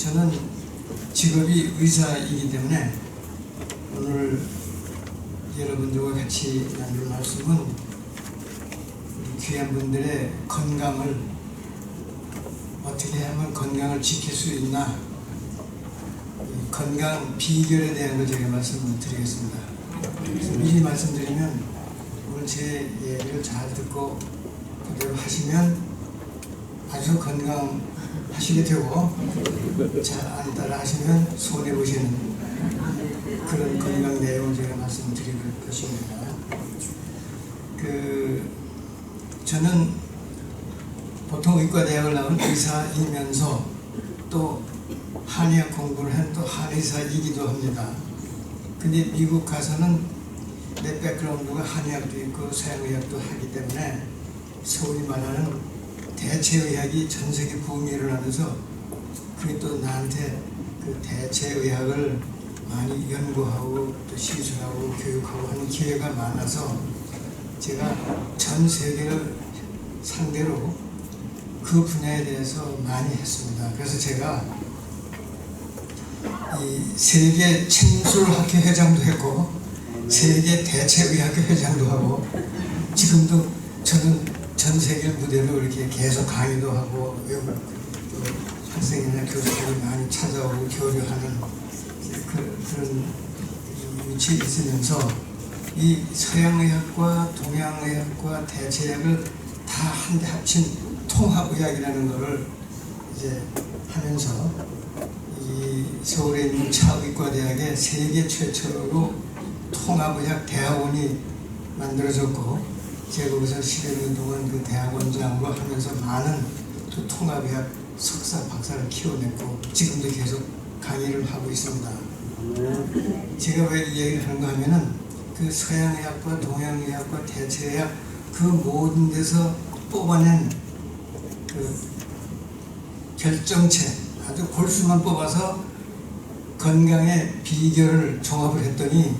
저는 직업이 의사이기 때문에 오늘 여러분들과 같이 나눌 말씀은 우리 귀한 분들의 건강을 어떻게 하면 건강을 지킬 수 있나, 건강 비결에 대한 걸 제가 말씀을 드리겠습니다. 미리 말씀드리면 오늘 제 얘기를 잘 듣고 그대로 하시면 아주 건강하시게 되고, 잘 안 따라 하시면 손해보시는 그런 건강 내용을 제가 말씀드릴 것입니다. 저는 보통 의과대학을 나온 의사이면서 또 한의학 공부를 한 또 한의사이기도 합니다. 근데 미국 가서는 내 백그라운드가 한의학도 있고 서양의학도 하기 때문에 소위 말하는 대체의학이 전 세계 붐이 일어나면서 그게 또 나한테 그 대체의학을 많이 연구하고 또 시술하고 교육하고 하는 기회가 많아서 제가 전 세계를 상대로 그 분야에 대해서 많이 했습니다. 그래서 제가 이 세계 침술학회 회장도 했고 세계 대체의학회 회장도 하고, 지금도 저는 전 세계 무대로 이렇게 계속 강의도 하고 학생이나 교수들이 많이 찾아오고 교류하는 그런 위치에 있으면서 이 서양의학과 동양의학과 대체의학을 다 한데 합친 통합의학이라는 것을 이제 하면서 이 서울에 있는 차의과대학에 세계 최초로 통합의학 대학원이 만들어졌고, 제가 거기서 10여 년 동안 그 대학원장으로 하면서 많은 또 통합의학 석사, 박사를 키워냈고 지금도 계속 강의를 하고 있습니다. 제가 왜 이 얘기를 하는가 하면은 그 서양의학과 동양의학과 대체의학 그 모든 데서 뽑아낸 그 결정체, 아주 골수만 뽑아서 건강의 비결을 종합을 했더니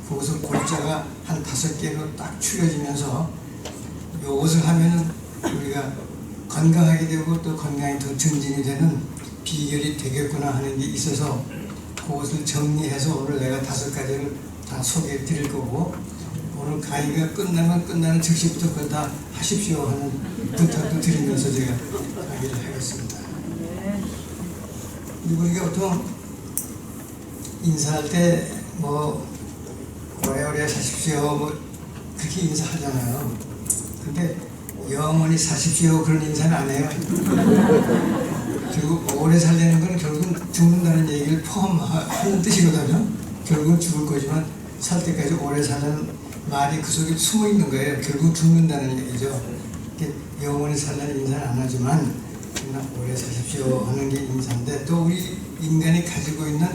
거기서 골자가 한 5개로 딱 추려지면서 이것을 하면은 우리가 건강하게 되고 또 건강이 더 증진이 되는 비결이 되겠구나 하는 게 있어서 그것을 정리해서 오늘 내가 5가지를 다 소개해 드릴 거고, 오늘 강의가 끝나면 끝나는 즉시부터 그걸 다 하십시오 하는 부탁도 드리면서 제가 강의를 하겠습니다. 우리가 보통 인사할 때 뭐 오래오래 사십시오 뭐 그렇게 인사하잖아요. 근데 영원히 사십시오 그런 인사는 안 해요. 그리고 오래 살려는 건 결국은 죽는다는 얘기를 포함하는 뜻이거든요. 결국은 죽을 거지만 살 때까지 오래 사는 말이 그 속에 숨어 있는 거예요. 결국 죽는다는 얘기죠. 영원히 살려는 인사는 안 하지만 그냥 오래 사십시오 하는 게 인사인데, 또 우리 인간이 가지고 있는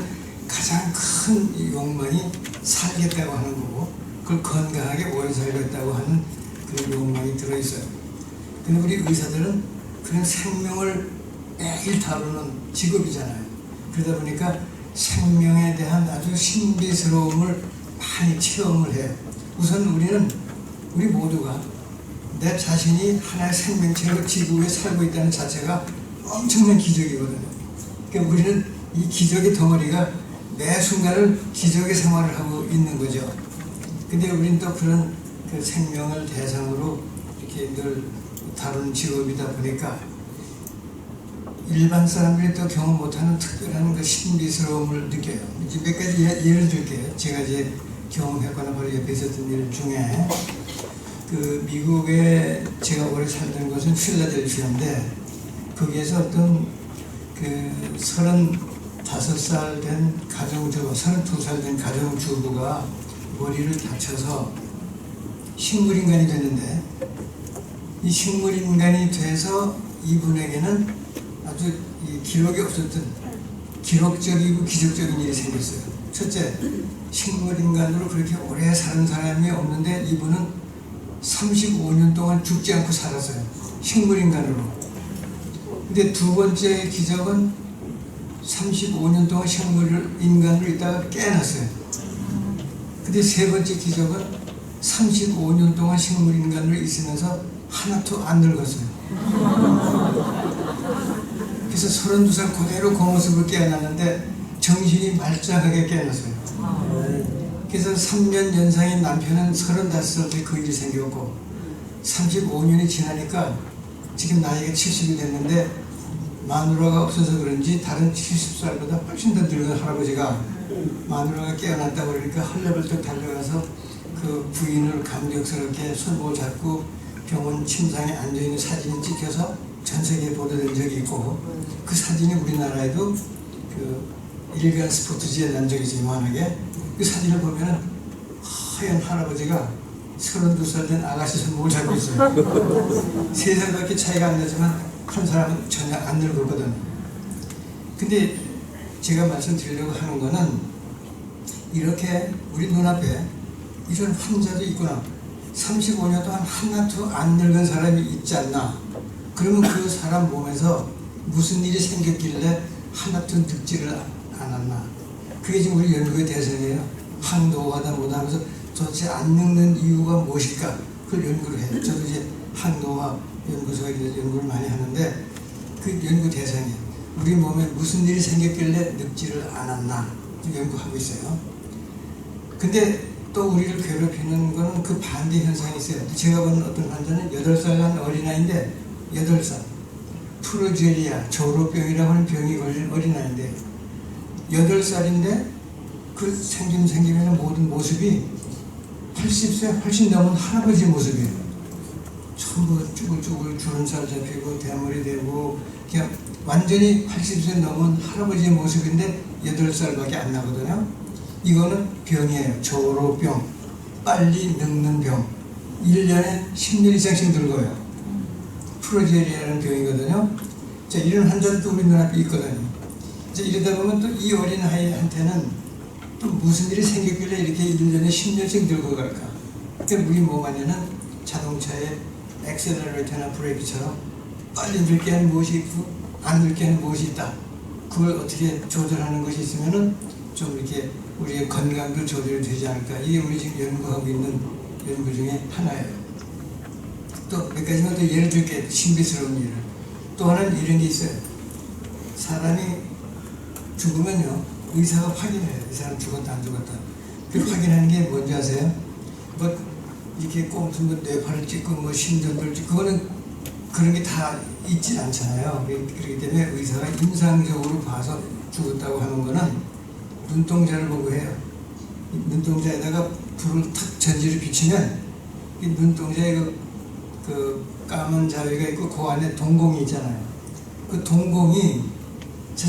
가장 큰 욕망이 살겠다고 하는 거고, 그걸 건강하게 오래 살겠다고 하는 그런 욕망이 들어있어요. 근데 우리 의사들은 그런 생명을 매일 다루는 직업이잖아요. 그러다 보니까 생명에 대한 아주 신비스러움을 많이 체험을 해요. 우선 우리 모두가 내 자신이 하나의 생명체로 지구에 살고 있다는 자체가 엄청난 기적이거든요. 그러니까 우리는 이 기적의 덩어리가 매 순간을 기적의 생활을 하고 있는 거죠. 근데 우리는 또 그런 그 생명을 대상으로 이렇게 늘 다루는 직업이다 보니까 일반 사람들이 또 경험 못하는 특별한 그 신비스러움을 느껴요. 이제 몇 가지 예를 들게요. 제가 이제 경험했거나 바로 옆에 있었던 일 중에, 그 미국에 제가 오래 살던 곳은 필라델피아인데, 거기에서 어떤 그 35살 된 가정주부, 32살 된 가정주부가 머리를 다쳐서 식물인간이 됐는데, 이 식물인간이 돼서 이분에게는 아주 이 기록이 없었던 기록적이고 기적적인 일이 생겼어요. 첫째, 식물인간으로 그렇게 오래 사는 사람이 없는데 이분은 35년 동안 죽지 않고 살았어요. 식물인간으로. 근데 두 번째 기적은 35년 동안 식물인간으로 있다가 깨어났어요. 근데 세 번째 기적은 35년 동안 식물인간으로 있으면서 하나도 안 늙었어요. 그래서 32살 그대로 그 모습을 깨어났는데 정신이 말짱하게 깨어났어요. 그래서 3년 연상인 남편은 35살 때 그 일이 생겼고 35년이 지나니까 지금 나이가 70이 됐는데 마누라가 없어서 그런지 다른 70살보다 훨씬 더 늙은 할아버지가 마누라가 깨어났다고 그러니까 헐레벌떡 달려가서 그 부인을 감격스럽게 손목을 잡고 병원 침상에 앉아있는 사진이 찍혀서 전 세계에 보도된 적이 있고 그 사진이 우리나라에도 그 일간 스포츠지에 난 적이 있어요. 이만하게 그 사진을 보면은 하얀 할아버지가 32살 된 아가씨 손목을 잡고 있어요. 3살밖에 차이가 안 나지만 한 사람은 전혀 안 늙었거든. 근데 제가 말씀드리려고 하는 거는 이렇게 우리 눈앞에 이런 환자도 있구나. 35년 동안 하나도 안 늙은 사람이 있지 않나. 그러면 그 사람 몸에서 무슨 일이 생겼길래 하나도 늙지를 않았나. 그게 지금 우리 연구의 대상이에요. 항노화다 뭐다 하면서 도대체 안 늙는 이유가 무엇일까? 그걸 연구를 해요. 저도 이제 항노화 연구소에 연구를 많이 하는데 그 연구 대상이에요. 우리 몸에 무슨 일이 생겼길래 늙지를 않았나 연구하고 있어요. 근데 또 우리를 괴롭히는 거는 그 반대 현상이 있어요. 제가 보는 어떤 환자는 8살 난 어린아이인데 8살 프로제리아 조로병이라고 하는 병이 걸린 어린아이인데 8살인데 그 생기면 모든 모습이 80세 훨씬 넘은 할아버지 모습이에요. 전부 쭈글쭈글 주름살 잡히고 대머리 되고 그냥 완전히 80세 넘은 할아버지의 모습인데 8살밖에 안 나거든요. 이거는 병이에요. 조로병, 빨리 늙는 병. 1년에 10년 이상씩 늙어요. 프로제리아라는 병이거든요. 자, 이런 환자도 우리 눈앞에 있거든요. 자, 이러다 보면 또 이 어린 아이한테는 또 무슨 일이 생겼길래 이렇게 1년에 10년씩 늙어갈까? 그러니까 우리 몸 안에는 자동차의 엑셀러레이터나 브레이크처럼 빨리 늙게 하는 무엇이 있고 안 늙게 하는 무엇이 있다. 그걸 어떻게 조절하는 것이 있으면은 좀 이렇게 우리의 건강도 조절이 되지 않을까. 이게 우리 지금 연구하고 있는 연구 중에 하나예요. 또 몇 가지만 더 예를 들게 신비스러운 일을. 또 하나는 이런 게 있어요. 사람이 죽으면요 의사가 확인해요. 이 사람 죽었다 안 죽었다. 그 확인하는 게 뭔지 아세요? 뭐 이렇게 꼭 무슨 뇌파를 찍고 뭐 심전도를 찍고 그거는 그런 게 다 있진 않잖아요. 그렇기 때문에 의사가 임상적으로 봐서 죽었다고 하는 거는 눈동자를 보고 해요. 눈동자에다가 불을 탁 전지를 비치면 이 눈동자에 그 까만 자위가 있고 그 안에 동공이 있잖아요. 그 동공이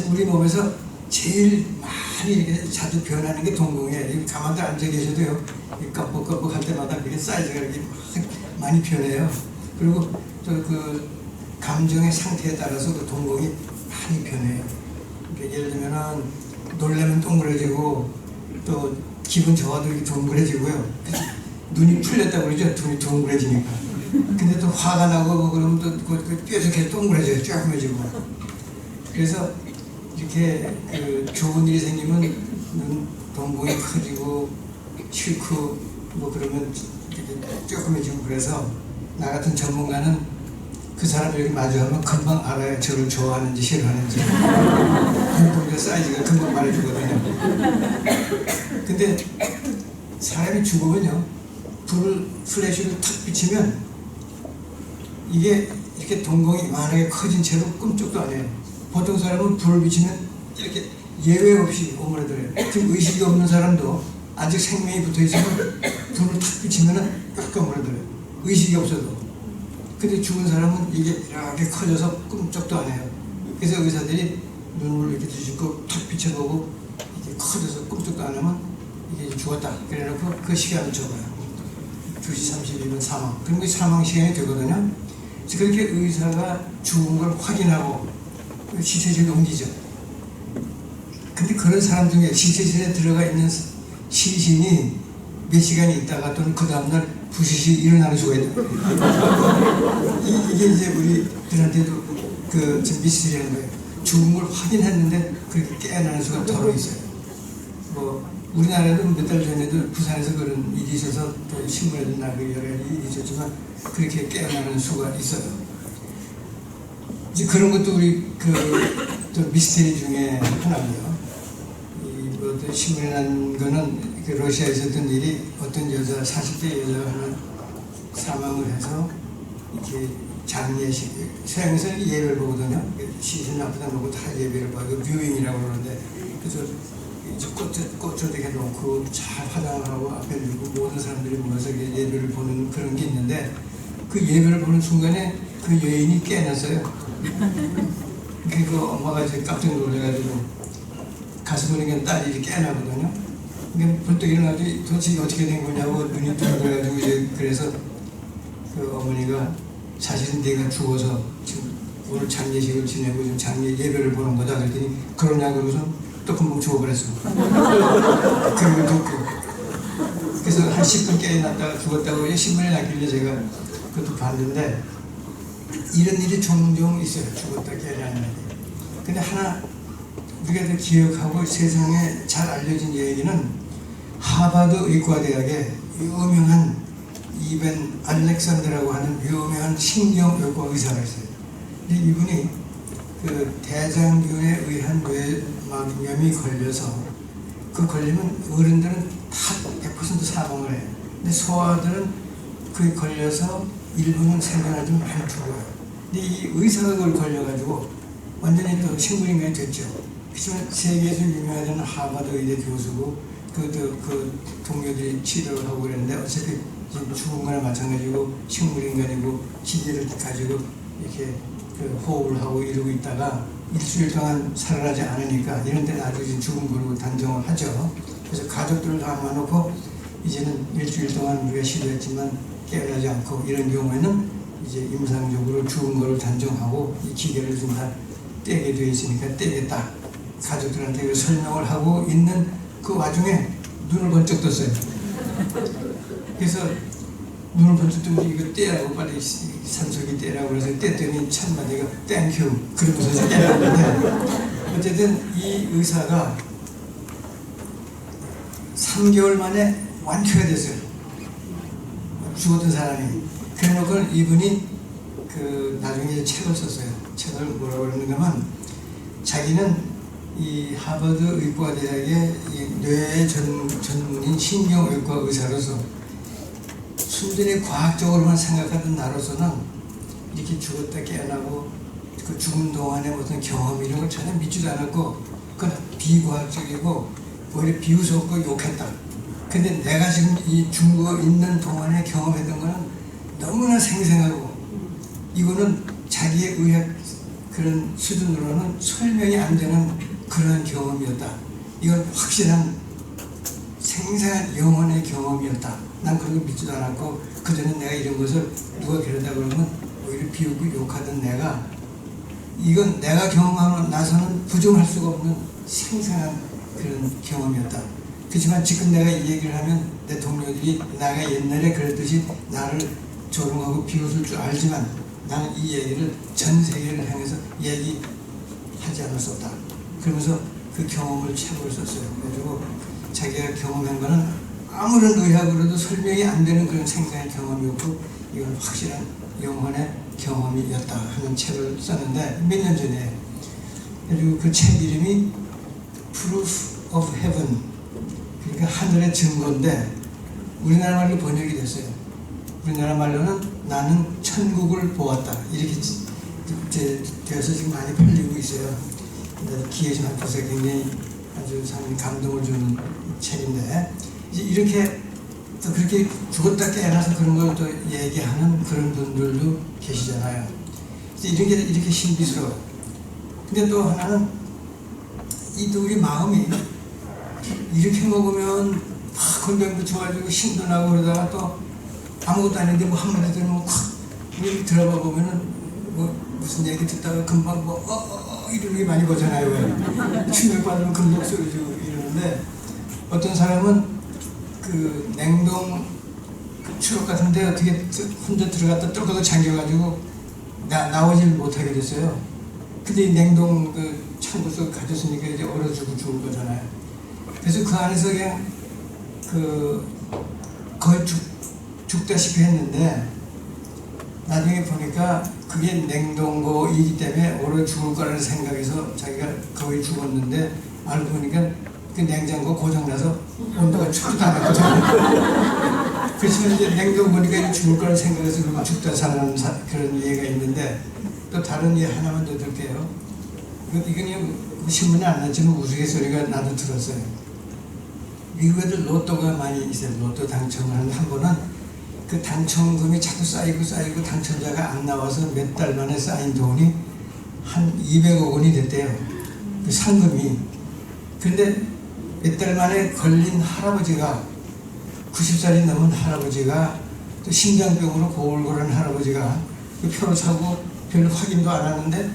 우리 몸에서 제일 많이 이렇게 자주 변하는 게 동공이에요. 가만히 앉아 계셔도요, 깜빡깜빡 할 때마다 그게 사이즈가 이렇게 많이 변해요. 그리고 또 그 감정의 상태에 따라서 그 동공이 많이 변해요. 그러니까 예를 들면은 놀라면 동그래지고 또 기분 좋아도 이렇게 동그래지고요. 눈이 풀렸다고 그러죠. 눈이 동그래지니까. 근데 또 화가 나고 그러면 또 뾰족해서 동그래져요. 쪼그매지고. 그래서 이렇게 그 좋은 일이 생기면 눈 동공이 커지고 싫고 뭐 그러면 이렇게 쪼그매지고. 그래서 나 같은 전문가는 그 사람을 여기 마주하면 금방 알아요. 저를 좋아하는지 싫어하는지. 눈동자 사이즈가 금방 말해주거든요. 근데 사람이 죽으면요, 불을 플래시를 탁 비치면 이게 이렇게 동공이 만약에 커진 채로 꿈쩍도 안 해요. 보통 사람은 불을 비치면 이렇게 예외 없이 오므라들어요. 지금 의식이 없는 사람도 아직 생명이 붙어 있으면 불을 탁 비치면은 꽉 오므라들어요. 의식이 없어도. 근데 죽은 사람은 이게 이렇게 커져서 꿈쩍도 안 해요. 그래서 의사들이 눈을 이렇게 뒤집고 탁 비춰보고 이렇게 커져서 꿈쩍도 안 하면 이게 죽었다. 그래놓고 그 시간을 적어요. 2시 32분 사망. 그럼 그 사망 시간이 되거든요. 그렇게 의사가 죽은 걸 확인하고 시체실에 옮기죠. 근데 그런 사람 중에 시체실에 들어가 있는 시신이 몇 시간이 있다가 또는 그 다음날 부시시 일어나는 수가 있다. 이게 이제 우리들한테도 그 미스터리한 거예요. 죽은 걸 확인했는데 그렇게 깨어나는 수가 더러 있어요. 뭐 우리나라도 몇 달 전에도 부산에서 그런 일이 있어서 또 신문에도 나고 여러 일이 있었지만 그렇게 깨어나는 수가 있어요. 이제 그런 것도 우리 또 미스테리 중에 하나고요. 이뭐 신문에 난 거는 그 러시아에 있었던 일이 어떤 여자 40대 여자가 하나 사망을 해서 이렇게 장례식 서양에서는 예배를 보거든요. 시신 앞에다 놓고 다 예배를 봐요. 뷰잉이라고 그러는데 그래서 이제 꽃을 놓고 잘 화장을 하고 앞에 두고 모든 사람들이 모여서 예배를 보는 그런 게 있는데 그 예배를 보는 순간에 그 여인이 깨어났어요. 그 엄마가 이제 깜짝 놀래가지고 가슴을 이렇게 딸이 이렇게 깨어나거든요. 그러니까 벌떡 일어나지 도대체 어떻게 된 거냐고 눈이 뚫려가지고 이제 그래서 그 어머니가 사실은 내가 죽어서 지금 오늘 장례식을 지내고 지금 장례 예배를 보는 거다 그랬더니 그러냐 그러고서 또 금방 죽어버렸어. 그리고 덮고 그래서 한 10분 깨어났다가 죽었다고 신문에 났길래 제가 그것도 봤는데 이런 일이 종종 있어요. 죽었다 깨어나는 일이. 근데 하나 우리가 더 기억하고 세상에 잘 알려진 얘기는 하버드 의과대학의 유명한 이벤 알렉산더라고 하는 유명한 신경외과 의사가 있어요. 근데 이분이 그 대장균에 의한 뇌막염이 걸려서 그 걸리면 어른들은 다 100% 사망을 해요. 근데 소아들은 그게 걸려서 일부는 생존하지만 많이 죽어요. 근데 이 의사가 그걸 걸려가지고 완전히 또 식물인간이 됐죠. 그렇지만 세계에서 유명하다는 하버드 의대 교수고 그 동료들이 치료를 하고 그랬는데 어차피 죽은 거나 마찬가지고 식물인간이고 기계를 가지고 이렇게 그 호흡을 하고 이러고 있다가 일주일 동안 살아나지 않으니까 이런 데는 아주 죽은 거로 단정을 하죠. 그래서 가족들을 다 모아놓고 이제는 일주일 동안 우리가 시도했지만 깨어나지 않고 이런 경우에는 이제 임상적으로 죽은 거를 단정하고 이 기계를 좀 다 떼게 되어 있으니까 떼겠다. 가족들한테 설명을 하고 있는 그 와중에 눈을 번쩍 떴어요. 그래서 눈을 번쩍 뜨면 이거 떼라고 빨리 산소기 떼라고 그래서 뗐더니 참마 내가 땡큐 그러면서 떼었는데 어쨌든 이 의사가 3개월 만에 완쾌가 됐어요. 죽었던 사람이. 그래놓고 이분이 그 나중에 책을 썼어요. 책을 뭐라고 그러는가 하면 자기는 이 하버드 의과대학의 뇌 전문인 신경외과 의사로서 순전히 과학적으로만 생각하던 나로서는 이렇게 죽었다 깨어나고 그 죽은 동안의 어떤 경험 이런 걸 전혀 믿지도 않았고 그건 비과학적이고 오히려 비웃었고 욕했다. 근데 내가 지금 이 중국어 있는 동안에 경험했던 거는 너무나 생생하고 이거는 자기의 의학 그런 수준으로는 설명이 안 되는 그런 경험이었다. 이건 확실한 생생한 영혼의 경험이었다. 난 그런 거 믿지도 않았고 그전에 내가 이런 것을 누가 그러다 그러면 오히려 비웃고 욕하던 내가 이건 내가 경험하고 나서는 부정할 수가 없는 생생한 그런 경험이었다. 그렇지만 지금 내가 이 얘기를 하면 내 동료들이 내가 옛날에 그랬듯이 나를 조롱하고 비웃을 줄 알지만 나는 이 얘기를 전 세계를 향해서 얘기하지 않을 수 없다. 그러면서 그 경험을 책으로 썼어요. 그래가지고 자기가 경험한 거는 아무런 의학으로도 설명이 안 되는 그런 생생한 경험이었고 이건 확실한 영혼의 경험이었다 하는 책을 썼는데 몇 년 전에. 그리고 그 책 이름이 Proof of Heaven, 그러니까 하늘의 증거인데 우리나라 말로 번역이 됐어요. 우리나라 말로는 나는 천국을 보았다 이렇게 되어서 지금 많이 팔리고 있어요. 기회 좀 보세요. 굉장히 아주 상당히 감동을 주는 책인데 이제 이렇게 또 그렇게 죽었다 깨어나서 그런 걸 또 얘기하는 그런 분들도 계시잖아요. 이제 이런 게 이렇게 신비스러워요. 근데 또 하나는 이 우리 마음이 이렇게 먹으면 막 건강도 좋아지고 힘도 나고 그러다가 또 아무것도 아닌데 뭐 한마디 들으면 확 우리 들어봐 보면은 뭐 무슨 얘기 듣다가 금방 이런 게 많이 보잖아요. 충격 받으면 금방 소리 지고 이러는데 어떤 사람은 그 냉동 추억 같은데 어떻게 혼자 들어갔다 뚫고도 잠겨가지고 나오질 못하게 됐어요. 근데 이 냉동 그 창고 속 가졌으니까 이제 얼어 죽을 거잖아요. 그래서 그 안에서 그냥 그 거의 죽다시피 했는데 나중에 보니까 그게 냉동고이기 때문에 오래 죽을 거라는 생각에서 자기가 거의 죽었는데 알고 보니까 그 냉장고 고장나서 온도가 춥지도 않았거든요. 그렇지만 이제 냉동고니까 죽을 거라는 생각에서 죽다 사는 그런 예가 있는데 또 다른 예 하나만 더 들게요. 이건 신문에 안 났지만 우스갯소리가 나도 들었어요. 미국에도 로또가 많이 있어요. 로또 당첨을 한 번은 그 당첨금이 자꾸 쌓이고 당첨자가 안 나와서 몇 달 만에 쌓인 돈이 한 200억 원이 됐대요. 그 상금이. 근데 몇 달 만에 걸린 할아버지가 90살이 넘은 할아버지가 또 심장병으로 고울고른 할아버지가 그 표를 사고 별로 확인도 안 하는데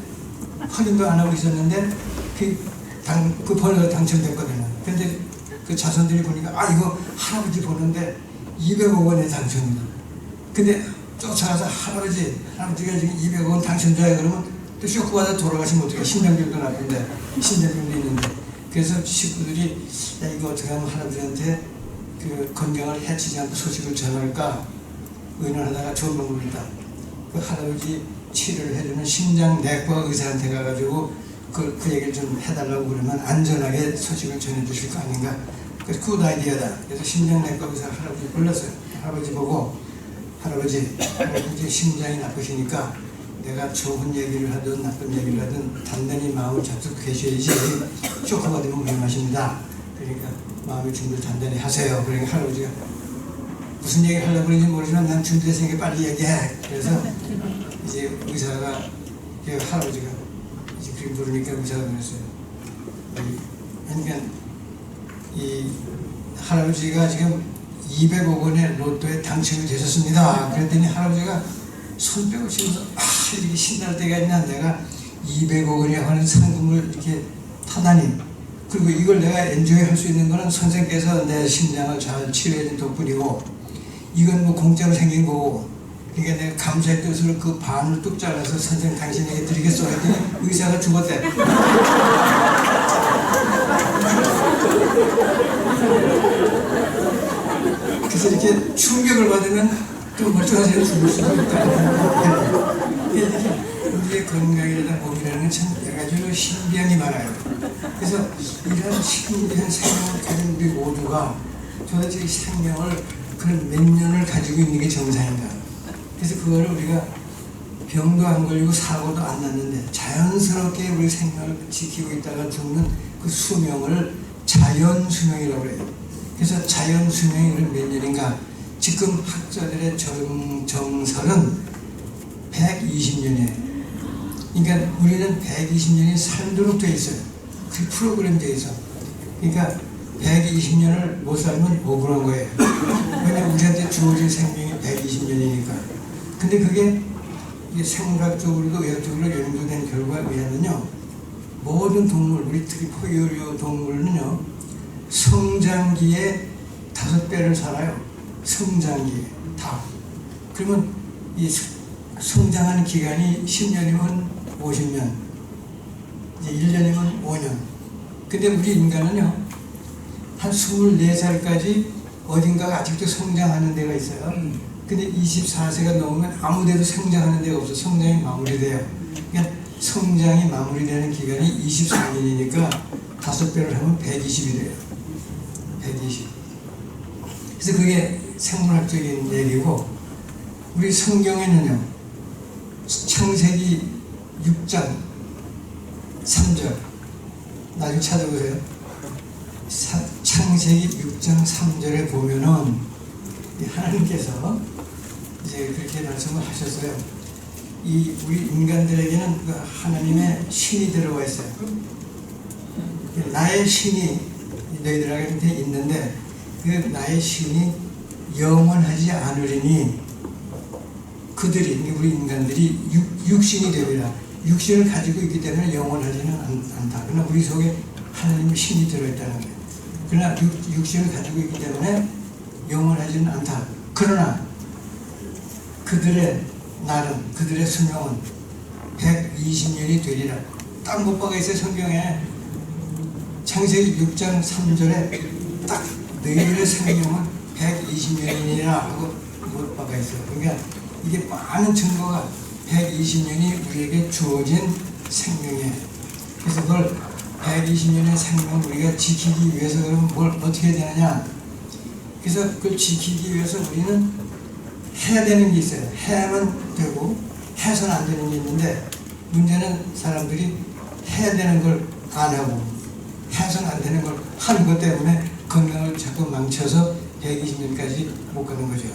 확인도 안 하고 있었는데 그 번호가 당첨됐거든요. 근데 그 자손들이 보니까 이거 할아버지 보는데 200억 원에 당첨이다. 근데 쫓아가서 할아버지가 지금 200억 원 당첨자야 그러면 또 쇼크받아 돌아가시면 어떡해. 심장병도 나쁜데 심장병도 있는데. 그래서 식구들이 이거 어떻게 하면 할아버지한테 그 건강을 해치지 않고 소식을 전할까 의논하다가 좋은 방법이 있다. 그 할아버지 치료를 해주는 심장내과 의사한테 가가지고 그 얘기를 좀 해달라고 그러면 안전하게 소식을 전해주실 거 아닌가. 그래서 굿 아이디어다. 그래서 심장내과 의사 할아버지 불렀어요. 할아버지 보고 할아버지 심장이 나쁘시니까 내가 좋은 얘기를 하든 나쁜 얘기를 하든 단단히 마음을 잡고 계셔야지 쇼크받으면 위험하십니다. 그러니까 마음의 준비를 단단히 하세요. 그러니까 할아버지가 무슨 얘기를 하려고 그러는지 모르지만 난 준비됐으니까 빨리 얘기해. 그래서 이제 의사가 할아버지가 이제 그렇게 부르니까 의사가 그랬어요. 그러니까 이 할아버지가 지금 200억 원의 로또에 당첨이 되셨습니다. 그랬더니 할아버지가 손 빼고 치면서 이렇게 신날 때가 있나. 내가 200억 원에 하는 상금을 이렇게 타다니. 그리고 이걸 내가 엔조이 할 수 있는 거는 선생께서 내 심장을 잘 치료해 준 덕분이고 이건 뭐 공짜로 생긴 거고 그러니까 내가 감사의 뜻으로 그 반을 뚝 잘라서 선생 당신에게 드리겠소 했더니 의사가 죽었대. 그래서 이렇게 충격을 받으면 또 멀쩡한 사람이 죽을 수도 있다. 우리의 건강이라든 몸이라는 건 참 여러 가지로 신비함이 많아요. 그래서 이런 신비한 생명을 가진 우리 모두가 도대체 이 생명을 그런 몇 년을 가지고 있는 게 정상인가. 그래서 그거를 우리가 병도 안 걸리고 사고도 안 났는데 자연스럽게 우리 생명을 지키고 있다가 죽는 그 수명을 자연수명이라고 해요. 그래서 자연수명이 몇 년인가. 지금 학자들의 정설은 120년이에요. 그러니까 우리는 120년이 살도록 돼 있어요. 그 프로그램 돼 있어. 그러니까 120년을 못 살면 억울한 거예요. 왜냐면 우리한테 주어진 생명이 120년이니까. 근데 그게 생물학적으로도 의학적으로 연구된 결과에 의하면요, 모든 동물, 우리 특히 포유류 동물은요, 성장기에 5배를 살아요. 성장기에 다. 그러면 이 성장하는 기간이 10년이면 50년, 이제 1년이면 5년. 근데 우리 인간은요, 한 24살까지 어딘가가 아직도 성장하는 데가 있어요. 근데 24세가 넘으면 아무 데도 성장하는 데가 없어. 성장이 마무리돼요. 그러니까 성장이 마무리되는 기간이 24년이니까 5배를 하면 120이 돼요. 120. 그래서 그게 생물학적인 얘기고, 우리 성경에는요, 창세기 6장 3절, 나중에 찾아보세요. 창세기 6장 3절에 보면은 하나님께서 이제 그렇게 말씀을 하셨어요. 이 우리 인간들에게는 그 하나님의 신이 들어와 있어요. 나의 신이 너희들한테 있는데 그 나의 신이 영원하지 않으리니 그들이, 우리 인간들이 육신이 되리라. 육신을 가지고 있기 때문에 영원하지는 않다. 그러나 우리 속에 하나님의 신이 들어있다는 거예요. 그러나 육신을 가지고 있기 때문에 영원하지는 않다. 그러나 그들의 날은, 그들의 수명은 120년이 되리라. 딱 못 박아 있어요, 성경에. 창세기 6장 3절에 딱 너희들의 생명은 120년이니라 하고 못 박아 있어요. 그러니까 이게 많은 증거가 120년이 우리에게 주어진 생명이에요. 그래서 그걸 120년의 생명을 우리가 지키기 위해서 그러면 뭘 어떻게 해야 되느냐? 그래서 그걸 지키기 위해서 우리는 해야 되는 게 있어요. 해야만 되고 해서는 안 되는 게 있는데, 문제는 사람들이 해야 되는 걸 안 하고 해서는 안 되는 걸 하는 것 때문에 건강을 자꾸 망쳐서 120년까지 못 가는 거죠.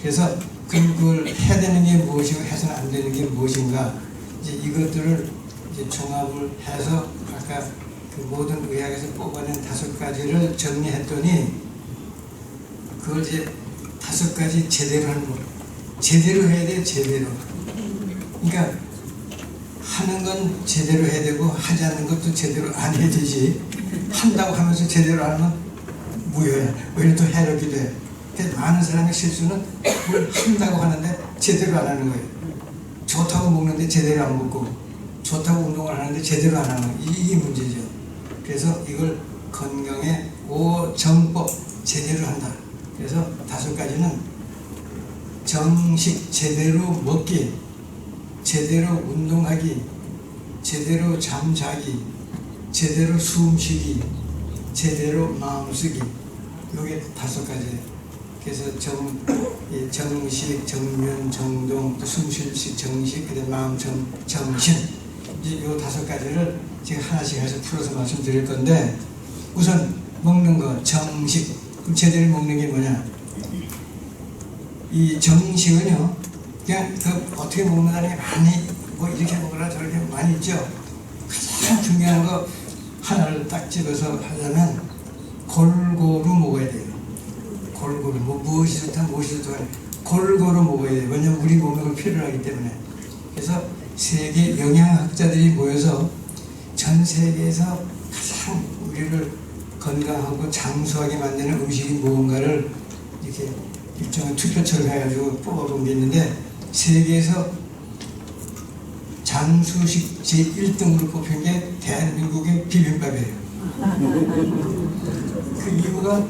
그래서 그걸 해야 되는 게 무엇이고 해서는 안 되는 게 무엇인가, 이제 이것들을 이제 종합을 해서 아까 그 모든 의학에서 뽑아낸 5가지를 정리했더니, 그걸 이제 5가지 제대로 하는 거. 제대로 해야 돼, 제대로. 그러니까 하는 건 제대로 해야 되고 하지 않는 것도 제대로 안 해야 되지. 한다고 하면서 제대로 안 하면 무효야. 오히려 또 해롭게 돼. 그러니까 많은 사람의 실수는 뭘 한다고 하는데 제대로 안 하는 거예요. 좋다고 먹는데 제대로 안 먹고, 좋다고 운동을 하는데 제대로 안 하는 거. 이게 문제죠. 그래서 이걸 건강의 5정법, 제대로 한다. 그래서 5가지는 정식, 제대로 먹기, 제대로 운동하기, 제대로 잠자기, 제대로 숨쉬기, 제대로 마음 쓰기. 요게 5가지. 그래서 정식, 정면, 정동, 또 숨쉴식, 정식, 그다음 마음, 정신. 이제 요 5가지를 제가 하나씩 해서 풀어서 말씀드릴 건데, 우선 먹는 거, 정식. 그럼 제대로 먹는 게 뭐냐? 이 정식은요, 그냥 그 어떻게 먹는다는 게 많이, 뭐 이렇게 먹으라 저렇게 많이 있죠. 가장 중요한 거 하나를 딱 집어서 하려면 골고루 먹어야 돼요. 골고루. 뭐 무엇이 좋다 무엇이 좋다 골고루 먹어야 돼요. 왜냐면 우리 몸에 그걸 필요로 하기 때문에. 그래서 세계 영양학자들이 모여서 전 세계에서 가장 우리를 건강하고 장수하게 만드는 음식이 무언가를 이렇게 일종의 투표처럼 해가지고 뽑아본 게 있는데, 세계에서 장수식 제1등으로 뽑힌 게 대한민국의 비빔밥이에요. 그 이유가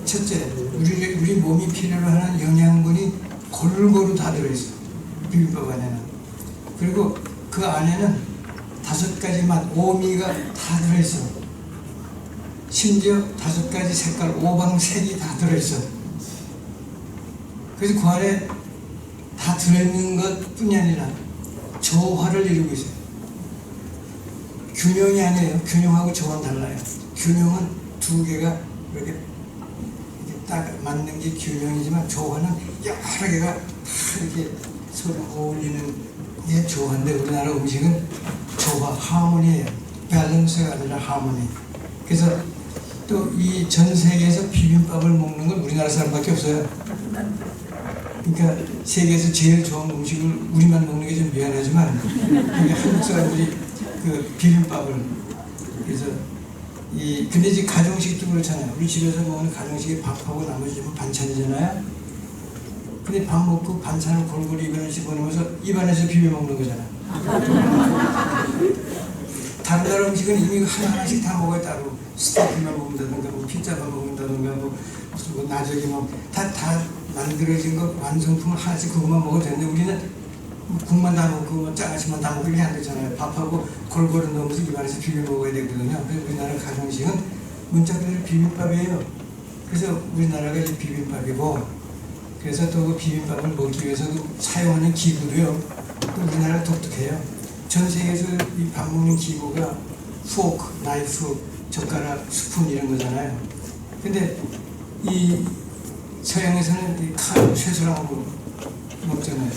첫째, 우리 몸이 필요로 하는 영양분이 골고루 다 들어있어요. 비빔밥 안에는. 그리고 그 안에는 5가지 맛, 오미가 다 들어있어. 심지어 5가지 색깔, 오방색이 다 들어있어. 그래서 그 안에 다 들어있는 것 뿐이 아니라 조화를 이루고 있어요. 균형이 아니에요. 균형하고 조화는 달라요. 균형은 2개가 이렇게 딱 맞는 게 균형이지만, 조화는 여러 개가 다 이렇게 서로 어울리는 게 조화인데, 우리나라 음식은 조화, 하모니예요. 밸런스가 아니라 하모니. 그래서 또 이 전 세계에서 비빔밥을 먹는 건 우리나라 사람밖에 없어요. 그러니까 세계에서 제일 좋은 음식을 우리만 먹는 게 좀 미안하지만, 한국 사람들이 그 비빔밥을, 그래서 근데 이제 가정식도 그렇잖아요. 우리 집에서 먹는 가정식이 밥하고 나머지 좀 반찬이잖아요. 근데 밥 먹고 반찬을 골고루 입안에 집어넣으면서 입안에서 비벼 먹는 거잖아. 다른 나라 음식은 이미 하나하나씩 다 먹어야 따로. 스테이크만 먹는다든가, 뭐 피자만 먹는다든가, 무슨 나저기 다 만들어진 거 완성품을 하나씩 그것만 먹어도 되는데, 우리는 국만 다 먹고 뭐 장아찌만 다 먹고 이렇게 안 되잖아요. 밥하고 골고루 넣으면서 입안에서 비벼 먹어야 되거든요. 그래서 우리나라 가정식은 문자 그대로 비빔밥이에요. 그래서 우리나라가 이제 비빔밥이고, 그래서 또 그 비빔밥을 먹기 위해서 사용하는 기구도요, 또 우리나라가 독특해요. 전 세계에서 이 밥 먹는 기구가 포크, 나이프, 젓가락, 스푼 이런 거잖아요. 근데 이 서양에서는 이 칼, 쇠술하고 먹잖아요.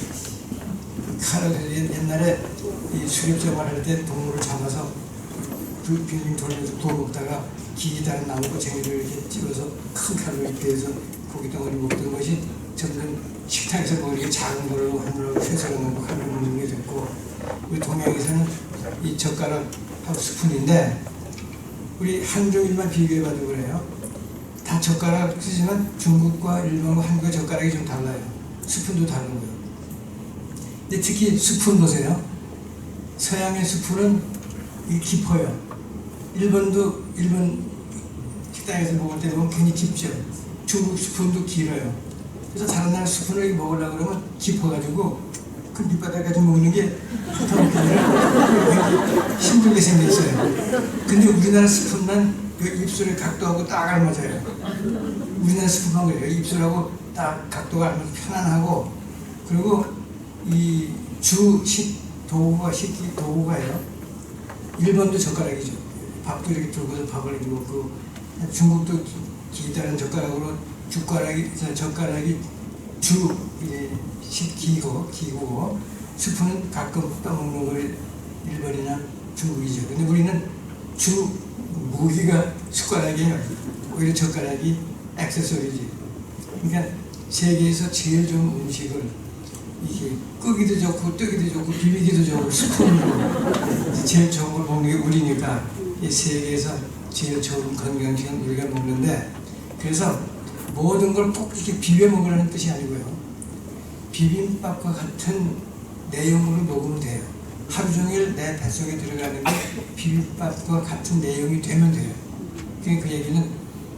칼을 옛날에 이 수렵생활 할 때 동물을 잡아서 빙빙 돌려서 구워 먹다가 기기다란 나무 꼬챙이를 이렇게 찍어서 큰 칼로 이렇게 해서 고기 덩어리 먹던 것이 점점 식탁에서 뭐 이렇게 작은 걸로 하느라고 쇠술을 먹고 칼을 먹는 게 됐고, 우리 동양에서는 이 젓가락하고 스푼인데, 우리 한중일만 비교해봐도 그래요. 다 젓가락 쓰지만 중국과 일본과 한국의 젓가락이 좀 달라요. 스푼도 다른 거예요. 근데 특히 스푼 보세요. 서양의 스푼은 깊어요. 일본 식당에서 먹을 때 보면 괜히 깊죠. 중국 스푼도 길어요. 그래서 다른 나라 스푼을 먹으려고 그러면 깊어가지고 그 밑바닥까지 먹는 게 더 힘들게 생겼어요. 근데 우리나라 스푼만 입술의 각도하고 딱 알맞아요. 우리나라 스푼만 그래요. 입술하고 딱 각도가 알맞아서 편안하고, 그리고 이 도구가 식기 도구가요. 일본도 젓가락이죠. 밥도 이렇게 들고서 밥을 이렇게 먹고, 중국도 기다란 젓가락으로 젓가락이 기고 스푼은 가끔 떠먹는 걸 일본이나 중국이죠. 근데 우리는 무기가 숟가락이에요. 오히려 젓가락이 액세서리지. 그러니까 세계에서 제일 좋은 음식을 이게 끄기도 좋고 뜨기도 좋고 비비기도 좋고 스푼으로 제일 좋은 걸 먹는 게 우리니까 이 세계에서 제일 좋은 건강식은 우리가 먹는데, 그래서 모든 걸 꼭 이렇게 비벼 먹으라는 뜻이 아니고요. 비빔밥과 같은 내용으로 먹으면 돼요. 하루 종일 내 뱃속에 들어가는 게 비빔밥과 같은 내용이 되면 돼요. 그러니까 그 얘기는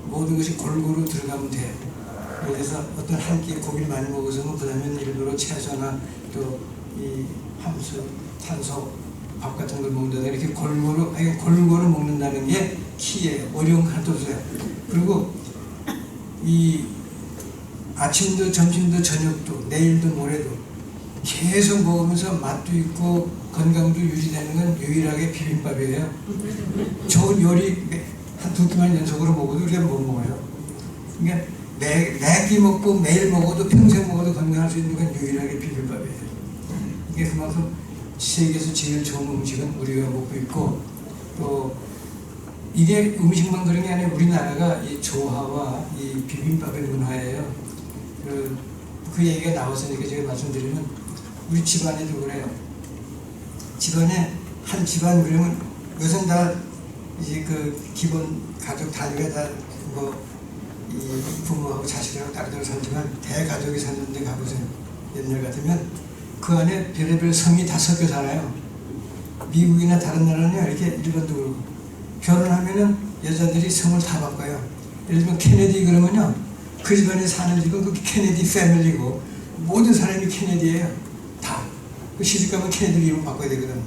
모든 것이 골고루 들어가면 돼요. 그래서 어떤 한 끼에 고기를 많이 먹어서는 그 다음에 일부러 채소나 또 이 함수, 탄소, 밥 같은 걸 먹는다. 이렇게 골고루 먹는다는 게 키예요. 어려운 거 하나도 없어요. 그리고 이 아침도 점심도 저녁도 내일도 모레도 계속 먹으면서 맛도 있고 건강도 유지되는 건 유일하게 비빔밥이에요. 좋은 요리 한 두 끼만 연속으로 먹어도 우리가 못 먹어요. 그러니까 매끼 먹고 매일 먹어도 평생 먹어도 건강할 수 있는 건 유일하게 비빔밥이에요. 이게 그만큼 세계에서 제일 좋은 음식은 우리가 먹고 있고, 또 이게 음식만 그런 게 아니라 우리나라가 이 조화와 이 비빔밥의 문화예요. 그 얘기가 나왔으니까 제가 말씀드리면, 우리 집안에도 그래요. 집안에 한 집안 그러면 요새는 다 이제 그 기본 가족 단위가 다 이 부모하고 자식하고 따로따로 살지만 대가족이 사는 데 가보세요. 옛날 같으면 그 안에 별의별 성이 다 섞여 살아요. 미국이나 다른 나라는 이렇게 일본도 그렇고 결혼하면은 여자들이 성을 다 바꿔요. 예를 들면 케네디 그러면요, 그 집안에 사는 집은 그 케네디 패밀리고 모든 사람이 케네디예요. 다. 그 시집가면 케네디 이름 바꿔야 되거든.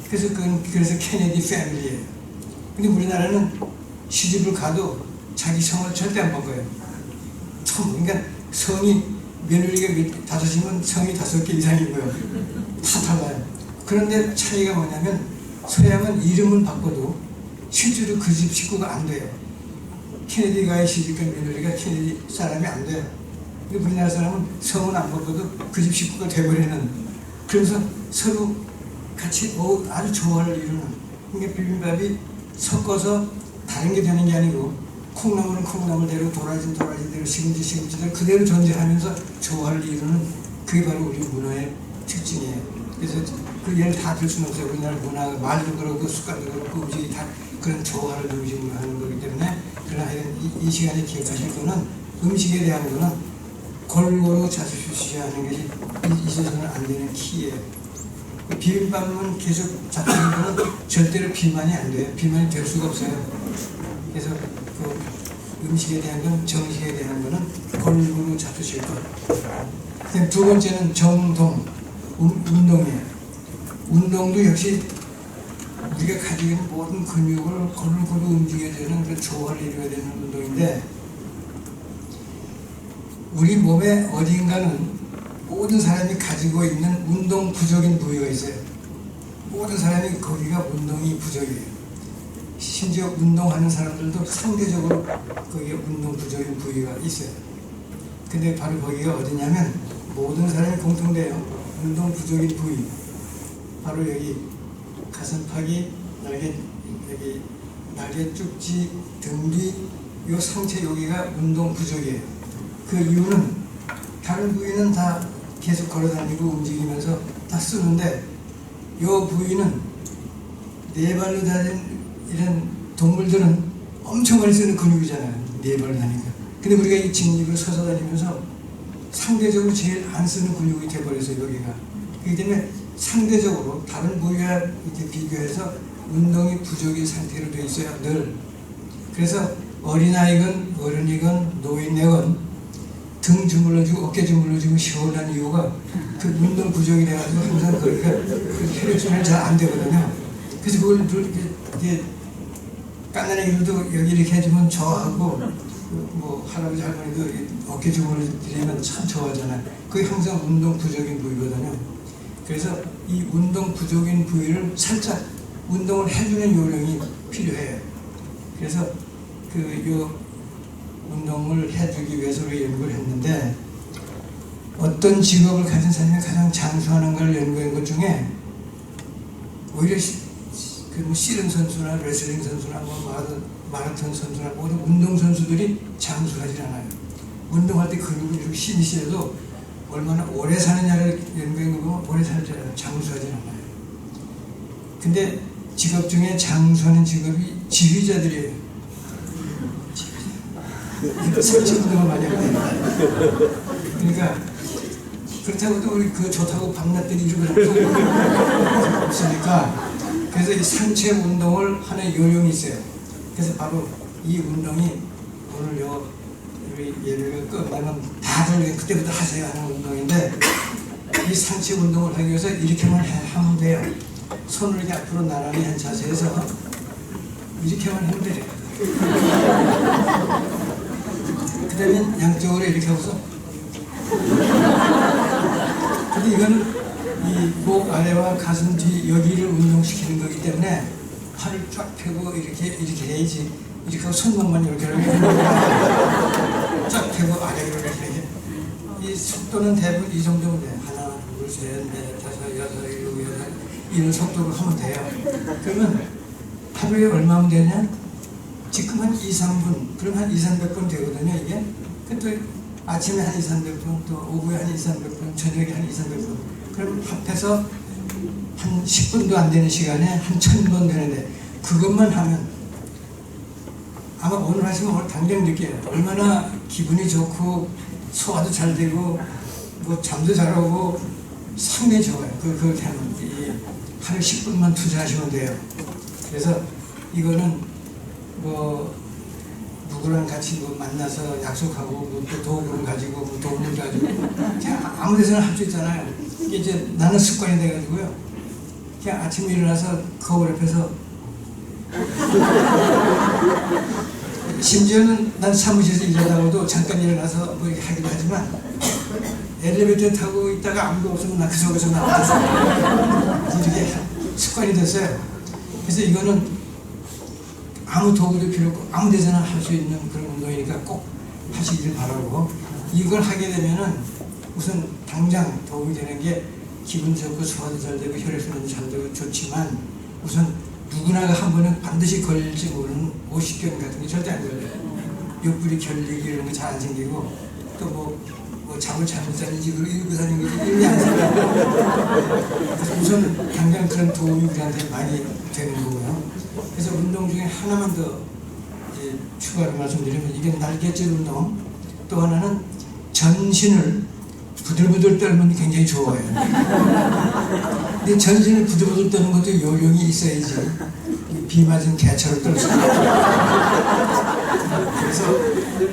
그래서 케네디 패밀리예요. 근데 우리나라는 시집을 가도 자기 성을 절대 안 바꿔요. 그러니까 성이 며느리가 다섯이면 성이 5개 이상이고요. 다 달라요. 그런데 차이가 뭐냐면 서양은 이름을 바꿔도 실제로 그 집 식구가 안 돼요. 케네디가의 시집간 며느리가 케네디 사람이 안 돼요. 근데 우리나라 사람은 성은 안 바꿔도 그 집 식구가 돼버리는, 그래서 서로 같이 아주 조화를 이루는. 그러니까 비빔밥이 섞어서 다른 게 되는 게 아니고 콩나물은 콩나물대로 도라지는 도라지대로 시금치대로 그대로 존재하면서 조화를 이루는, 그게 바로 우리 문화의 특징이에요. 그래서 그 예를 다 들 수는 없어요. 우리나라 문화, 말도 그렇고 습관도 그렇고 음식이 다 그런 조화를 음식으로 하는 거기 때문에. 그러나 이 시간에 기억하실 거는 음식에 대한 거는 골고루 자주시하는 것이 있어서는 안 되는 키예요. 비빔밥은 계속 잡수는 거는 절대로 비만이 안 돼요. 비만이 될 수가 없어요. 그래서 그 음식에 대한 건, 정식에 대한 거는 골고루 잡수실 것. 두 번째는 정동, 운동이에요. 운동도 역시 우리가 가지고 있는 모든 근육을 골고루 움직여주는 그런 조화를 이루어야 되는 운동인데, 우리 몸의 어딘가는 모든 사람이 가지고 있는 운동 부족인 부위가 있어요. 모든 사람이 거기가 운동이 부족이에요. 심지어 운동하는 사람들도 상대적으로 거기에 운동 부족인 부위가 있어요. 근데 바로 거기가 어디냐면 모든 사람이 공통돼요. 운동 부족인 부위. 바로 여기 가슴팍이, 날개 쭉지, 등 뒤, 이 상체 여기가 운동 부족이에요. 그 이유는 다른 부위는 다 계속 걸어다니고 움직이면서 다 쓰는데 이 부위는 네 발로 다니는 이런 동물들은 엄청 많이 쓰는 근육이잖아요. 네 발로 다니니까. 근데 우리가 이 직립을 서서 다니면서 상대적으로 제일 안 쓰는 근육이 돼버렸어요. 여기가. 그렇기 때문에 상대적으로 다른 부위와 이렇게 비교해서 운동이 부족인 상태로 되어 있어요. 늘. 그래서 어린아이건 어른이건 노인이건 등 주물러주고 어깨 주물러주고 시원한 이유가 그 운동 부족이 돼가지고 항상 거기가 그 혈액순환이 잘 안 되거든요. 그래서 그걸 이렇게 깐난애기들도 여기 이렇게 해주면 좋아하고 뭐 할아버지 할머니도 어깨 주물러드리면 참 좋아하잖아요. 그게 항상 운동 부족인 부위거든요. 그래서 이 운동 부족인 부위를 살짝 운동을 해주는 요령이 필요해요. 그래서 요 운동을 해주기 위해서 우리 연구를 했는데, 어떤 직업을 가진 사람이 가장 장수하는 걸 연구한 것 중에 오히려 뭐 씨름 선수나 레슬링 선수나 뭐 마라톤 선수나 모든 운동 선수들이 장수하지 않아요. 운동할 때 근육이 이렇게 힘이 세도 얼마나 오래 사느냐를 연구한 거 보면 오래 살지 않아요. 장수하지 않아요. 근데 직업 중에 장수하는 직업이 지휘자들이에요. 설치 운동을 많이 하거든요. 그러니까 그렇다고도 우리 그 좋다고 밤낮들이 이러고 없으니까, 그래서 이 상체 운동을 하는 요령이 있어요. 그래서 바로 이 운동이 오늘 우리 예배가 끝나면 다들 그때부터 하세요 하는 운동인데, 이 상체 운동을 하기 위해서 이렇게만 하면 돼요. 손을 이렇게 앞으로 나란히 한 자세에서 이렇게만 하면 돼요. 그 다음에 양쪽으로 이렇게 하고서, 근데 이거는 이 목 아래와 가슴 뒤 여기를 운동시키는 거기 때문에 팔을 쫙 펴고 이렇게 해야지. 이렇게 하고 손목만 이렇게 하면 쫙 펴고 아래로 이렇게. 이 속도는 대부분 이 정도면 돼요. 하나, 둘, 셋, 넷, 다섯, 여섯, 일곱, 여덟, 이런 속도로 하면 돼요. 그러면 하루에 얼마면 되냐? 지금 한 2, 3분, 그럼 한 2, 300분 되거든요, 이게. 또 아침에 한 2, 300분, 또 오후에 한 2, 300분, 저녁에 한 2, 300분. 그럼 합해서 한 10분도 안 되는 시간에 한 1000번 되는데, 그것만 하면 아마 오늘 하시면 오늘 당장 느껴요. 얼마나 기분이 좋고 소화도 잘 되고 뭐 잠도 잘 오고 상당히 좋아요. 그걸 하면 하루 10분만 투자하시면 돼요. 그래서 이거는 뭐 누구랑 같이 뭐 만나서 약속하고 뭐 또 도구를 가지고 뭐 돈을 가지고 그냥 아무 데서나 할 수 있잖아요. 이게 이제 나는 습관이 돼가지고요. 그냥 아침에 일어나서 거울 앞에서 심지어는 난 사무실에서 일하다가도 잠깐 일어나서 뭐 이렇게 하기도 하지만, 엘리베이터 타고 있다가 아무도 없으면 나 그 속에서 나와서 이렇게 습관이 됐어요. 그래서 이거는 아무 도구도 필요 없고 아무 데서나 할 수 있는 그런 운동이니까 꼭 하시길 바라고, 이걸 하게 되면은 우선 당장 도움이 되는 게 기분 좋고 소화도 잘 되고 혈액순환도 잘 되고 좋지만, 우선 누구나가 한 번은 반드시 걸릴지 모르는 오십견 같은 게 절대 안 걸려요. 옆구리 결리기 이런 거 잘 안 생기고, 또 뭐 잠을 잘못 자는지 이러고 사는 게 일이 안 생겨요. 그래서 우선 당장 그런 도움이 우리한테 많이 되는 거고요. 그래서 운동 중에 하나만 더 이제 추가로 말씀드리면, 이게 날개질 운동, 또 하나는 전신을 부들부들 떨면 굉장히 좋아요. 근데 전신을 부들부들 떠는 것도 요령이 있어야지 비 맞은 개처럼 떨 수 있어요. 그래서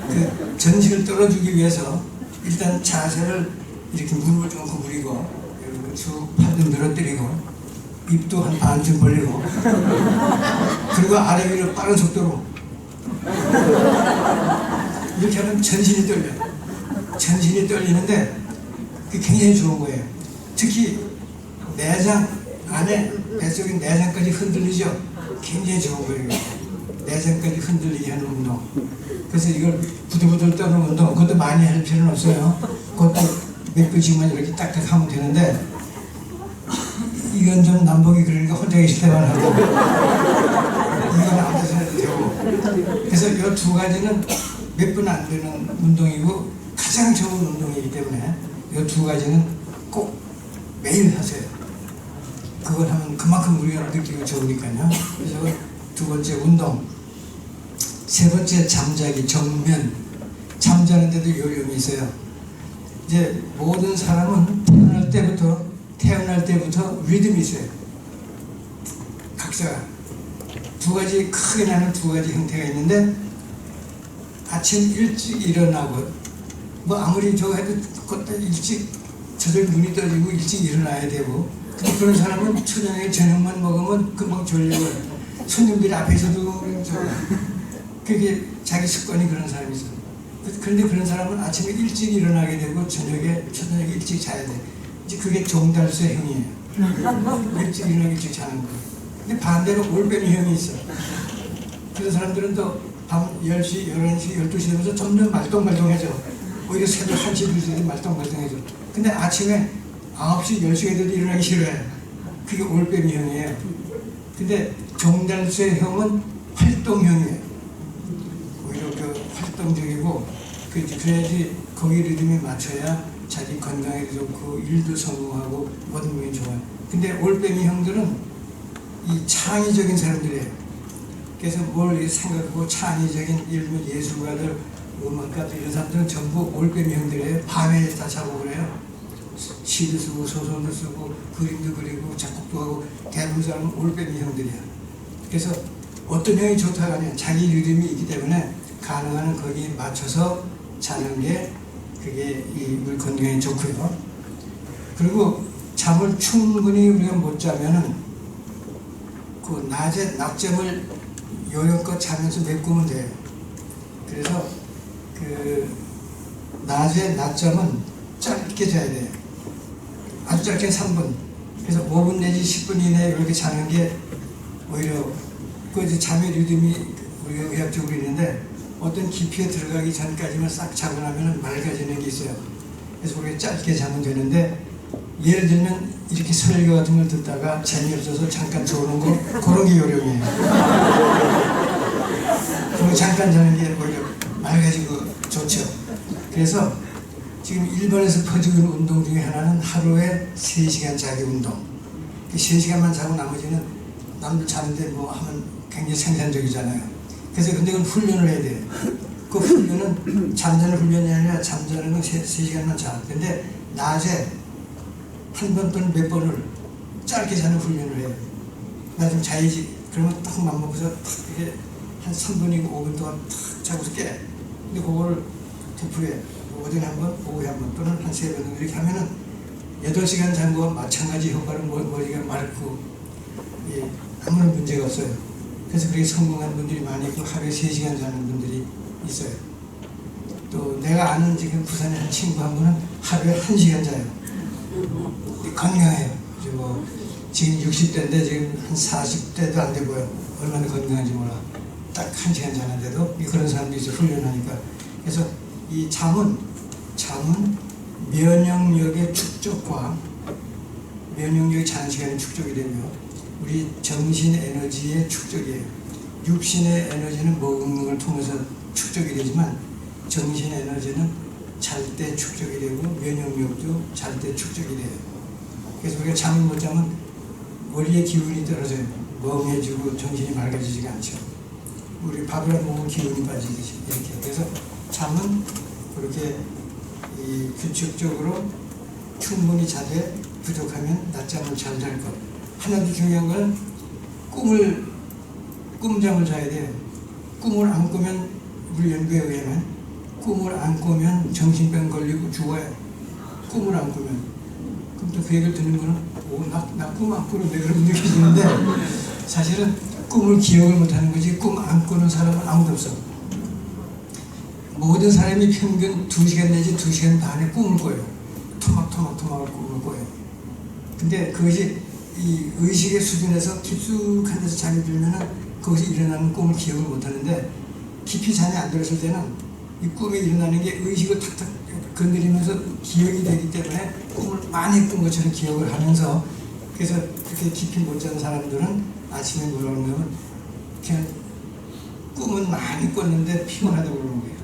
그 전신을 떨어주기 위해서 일단 자세를 이렇게 무릎을 좀 구부리고, 이렇게 쭉 팔도 늘어뜨리고, 입도 한 반쯤 벌리고, 그리고 아래 위로 빠른 속도로 이렇게 하면 전신이 떨려요. 전신이 떨리는데 그게 굉장히 좋은 거예요. 특히 내장 안에 뱃속의 내장까지 흔들리죠. 굉장히 좋은 거예요. 내장까지 흔들리게 하는 운동. 그래서 이걸 부들부들 떠는 운동, 그것도 많이 할 필요는 없어요. 그것도 몇 분씩만 이렇게 딱딱 하면 되는데, 이건 좀 남북이 그러니까 혼자 계실 때만 하고, 이건 아무 데서 해도 되고. 그래서 이 두 가지는 몇 분 안 되는 운동이고 가장 좋은 운동이기 때문에 이 두 가지는 꼭 매일 하세요. 그걸 하면 그만큼 우리가 느끼고 좋으니까요. 그래서 두 번째 운동. 세 번째 잠자기, 정면. 잠자는 데도 요령이 있어요. 이제 모든 사람은 태어날 때부터 리듬이 있어요. 각자가 두 가지, 크게 나는 두 가지 형태가 있는데, 아침 일찍 일어나고 뭐 아무리 저거 해도 그때 일찍 저녁 눈이 떠지고 일찍 일어나야 되고, 근데 그런 사람은 저녁에 저녁만 먹으면 금방 졸려요. 손님들이 앞에서도 그게 자기 습관이 그런 사람이 있어요. 그런데 그런 사람은 아침에 일찍 일어나게 되고 저녁에 일찍 자야 돼. 이제 그게 종달새형이에요. 일찍 일어나기 일찍 자는 거. 근데 반대로 올빼미형이 있어. 그런 사람들은 또 밤 10시, 11시, 12시 되면서 점점 말똥말똥해져. 오히려 새벽 1시, 2시 되면 말똥말똥해져. 근데 아침에 9시, 10시가 돼도 일어나기 싫어해. 그게 올빼미형이에요. 근데 종달새형은 활동형이에요. 오히려 그 활동적이고, 그래야지 거기 리듬에 맞춰야 자기 건강에도 좋고 일도 성공하고 모든 게 좋아요. 근데 올빼미 형들은 이 창의적인 사람들이에요. 그래서 뭘 생각하고 창의적인, 예를 들면 예술가들, 음악가들 이런 사람들은 전부 올빼미 형들이에요. 밤에 다 작업을 해요. 시도 쓰고 소설도 쓰고 그림도 그리고 작곡도 하고 대부분 사람은 올빼미 형들이야. 그래서 어떤 형이 좋다고 하냐, 자기 리듬이 있기 때문에 가능한 한 거기에 맞춰서 자는 게 그게 우리 건강에 좋고요. 그리고 잠을 충분히 우리가 못 자면은 그 낮에 낮잠을 요령껏 자면서 메꾸면 돼요. 그래서 그 낮에 낮잠은 짧게 자야 돼요. 아주 짧게 3분. 그래서 5분 내지 10분 이내에 이렇게 자는 게 오히려 그 이제 잠의 리듬이 우리가 의학적으로 있는데 어떤 깊이에 들어가기 전까지만 싹 자고 나면 맑아지는 게 있어요. 그래서 우리가 짧게 자면 되는데, 예를 들면 이렇게 설교 같은 걸 듣다가 재미없어서 잠깐 조는 거, 그런 게 요령이에요. 그리고 잠깐 자는 게 오히려 맑아지고 좋죠. 그래서 지금 일본에서 퍼지고 있는 운동 중에 하나는 하루에 3시간 자기 운동. 3시간만 자고 나머지는 남들 자는데 뭐 하면 굉장히 생산적이잖아요. 그래서 근데 그건 훈련을 해야 돼요. 그 훈련은 잠자는 훈련이 아니라 잠자는 건 3시간만 자. 근데 낮에 한 번 또는 몇 번을 짧게 자는 훈련을 해요. 나 좀 자야지. 그러면 딱 맘먹고서 이렇게 한 3분이고 5분 동안 탁 자고서 깨. 근데 그거를 되풀이해. 오전에 한 번, 오후에 한 번 또는 한 3번 정도 이렇게 하면은 8시간 잔 거와 마찬가지 효과로 머리가 맑고, 예, 아무런 문제가 없어요. 그래서 그렇게 성공한 분들이 많이 있고 하루에 3시간 자는 분들이 있어요. 또 내가 아는 지금 부산에 한 친구 한 분은 하루에 1시간 자요. 건강해요. 지금 60대인데 지금 한 40대도 안 돼 보여. 얼마나 건강한지 몰라. 딱 1시간 자는데도 그런 사람도 있어, 훈련하니까. 그래서 이 잠은 면역력의 축적과 면역력이 자는 시간에 축적이 되며 우리 정신 에너지의 축적이에요. 육신의 에너지는 먹는 걸 통해서 축적이 되지만 정신 에너지는 잘 때 축적이 되고 면역력도 잘 때 축적이 돼요. 그래서 우리가 잠을 못 자면 머리의 기운이 떨어져요. 멍해지고 정신이 맑아지지가 않죠. 우리 밥을 안 먹으면 기운이 빠지듯이 이렇게. 그래서 잠은 그렇게 규칙적으로 충분히 자되 부족하면 낮잠을 잘 잘 것. 하나 더 중요한 건 꿈잠을 자야 돼요. 꿈을 안 꾸면 우리 연구에 의하면 꿈을 안 꾸면 정신병 걸리고 죽어요. 꿈을 안 꾸면. 그럼 또 그 얘기를 듣는 거는 나 꿈 안 꾸는데 그런 느끼시는데 사실은 꿈을 기억을 못하는 거지 꿈 안 꾸는 사람은 아무도 없어. 모든 사람이 평균 2시간 내지 2시간 반에 꿈을 꿔요. 토막토막토막을 꿈을 꿔요. 근데 그것이 이 의식의 수준에서 깊숙한 데서 잠이 들면은 거기서 일어나는 꿈을 기억을 못하는데 깊이 잠이 안 들었을 때는 이 꿈이 일어나는 게 의식을 탁탁 건드리면서 기억이 되기 때문에 꿈을 많이 꾼 것처럼 기억을 하면서, 그래서 그렇게 깊이 못 자는 사람들은 아침에 뭐라 그러면 그냥 꿈은 많이 꿨는데 피곤하다고 그러는 거예요.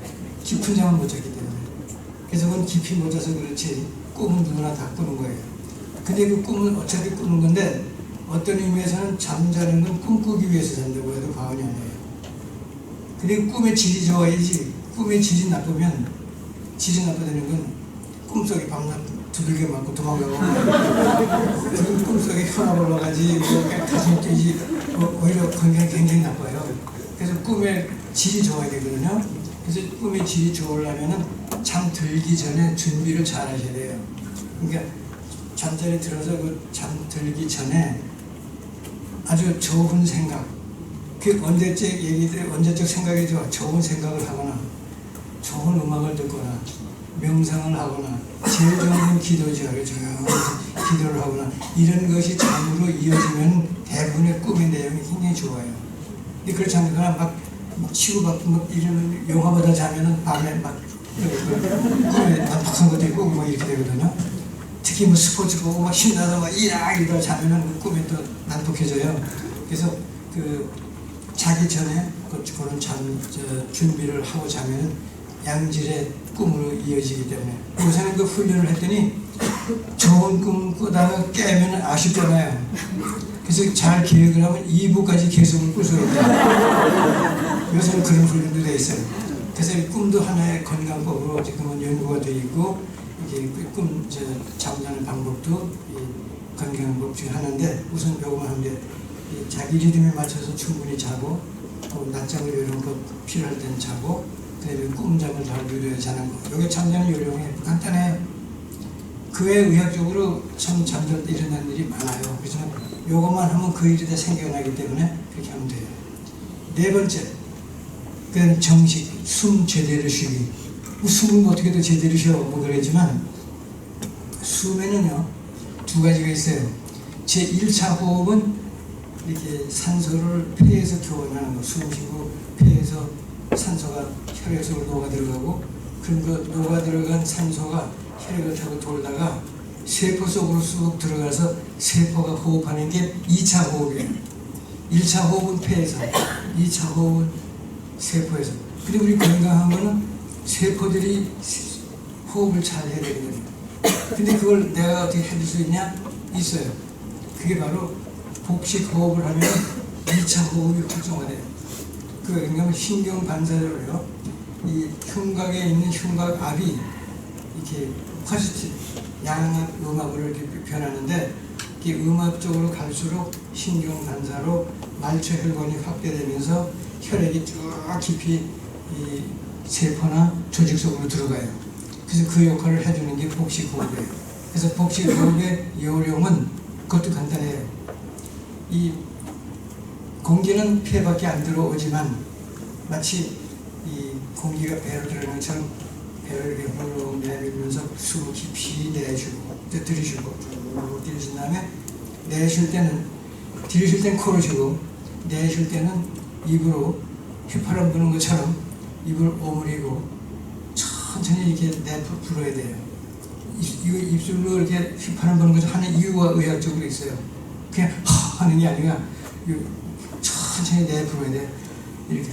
깊은 잠을 못 잤기 때문에. 그래서 그건 깊이 못 자서 그렇지 꿈은 누구나 다 꾸는 거예요. 근데 그 꿈은 어차피 꾸는 건데 어떤 의미에서는 잠자는 건 꿈꾸기 위해서 잔다고 해도 과언이 아니에요. 근데 꿈의 질이 좋아야지. 꿈의 질이 나쁘면, 질이 나쁘다는 건 꿈속에 밤낮 두들겨 맞고 도망가고 그 꿈속에 혈압 올라가지 가슴 뛰지 오히려 건강이 굉장히 나빠요. 그래서 꿈의 질이 좋아야 되거든요. 그래서 꿈의 질이 좋으려면은 잠들기 전에 준비를 잘 하셔야 돼요. 그러니까 잠자리 들어서 그 잠들기 전에 아주 좋은 생각, 그 언제적 생각이 좋은 생각을 하거나 좋은 음악을 듣거나 명상을 하거나 제일 좋은 건 기도죠. 기도를 하거나 이런 것이 잠으로 이어지면 대부분의 꿈의 내용이 굉장히 좋아요. 근데 그렇지 않거나 막 치고받고 막 이런 영화보다 자면은 밤에 막 꿈에 난박한 것도 있고 뭐 이렇게 되거든요. 특히 뭐 스포츠 보고 막 신나서 막 이러다 자면은 꿈이 또 난폭해져요. 그래서 그 자기 전에 그런 준비를 하고 자면은 양질의 꿈으로 이어지기 때문에 요새는 그 훈련을 했더니 좋은 꿈 꾸다가 깨면 아쉽잖아요. 그래서 잘 기획을 하면 2부까지 계속 꿀 수가 있어요. 요새는 그런 훈련도 돼 있어요. 그래서 이 꿈도 하나의 건강법으로 지금은 연구가 돼 있고 이게 꿈 잠자는 방법도 이 건강법 중에 하나인데 우선 요거만 하면 돼. 자기 리듬에 맞춰서 충분히 자고 또 낮잠을 이런 거 필요할 때는 자고 그다음에 꿈잠을 잘 누려야 자는 거. 이게 잠자는 요령이 간단해요. 그 외 의학적으로 참 잠잘 때 일어나는 일이 많아요. 그렇지만 요것만 하면 그 일이 다 생겨나기 때문에 그렇게 하면 돼요. 네 번째, 그다음 정식, 숨 제대로 쉬기. 숨은 어떻게든 제대로 쉬어 뭐 그러지만 숨에는요 두 가지가 있어요. 제 1차 호흡은 이렇게 산소를 폐에서 교환하는 거, 숨 쉬고 폐에서 산소가 혈액 속으로 녹아 들어가고 그런 그 녹아 들어간 산소가 혈액을 타고 돌다가 세포 속으로 쑥 들어가서 세포가 호흡하는 게 2차 호흡이에요. 1차 호흡은 폐에서, 2차 호흡은 세포에서. 근데 우리 건강한 거는 세포들이 호흡을 잘 해야 되거든요. 근데 그걸 내가 어떻게 해줄 수 있냐? 있어요. 그게 바로 복식 호흡을 하면 2차 호흡이 활성화돼요. 그러니까 신경 반사적으로요. 이 흉곽에 있는 흉곽압이 이렇게 포지티브, 양압, 음압으로 이렇게 변하는데 이게 음압 쪽으로 갈수록 신경 반사로 말초 혈관이 확대되면서 혈액이 쭉 깊이 이 세포나 조직 속으로 들어가요. 그래서 그 역할을 해주는 게 복식 호흡이에요. 그래서 복식 호흡의 요령은 그것도 간단해요. 이 공기는 폐밖에 안 들어오지만 마치 이 공기가 배로 들어가는 것처럼 배를 이렇게 훌렁 내밀면서 숨을 깊이 내쉬고 들이쉬고 쭉 들이신 다음에 내쉴 때는 들이쉴 때는 코로 쉬고 내쉴 때는 입으로 휘파람 부는 것처럼 입을 오므리고 천천히 이렇게 불어야 돼요. 이거 입술로 이렇게 휘파람 부는 것을 하는 이유가 의학적으로 있어요. 그냥 하는 게 아니라 천천히 내불어야 돼. 이렇게.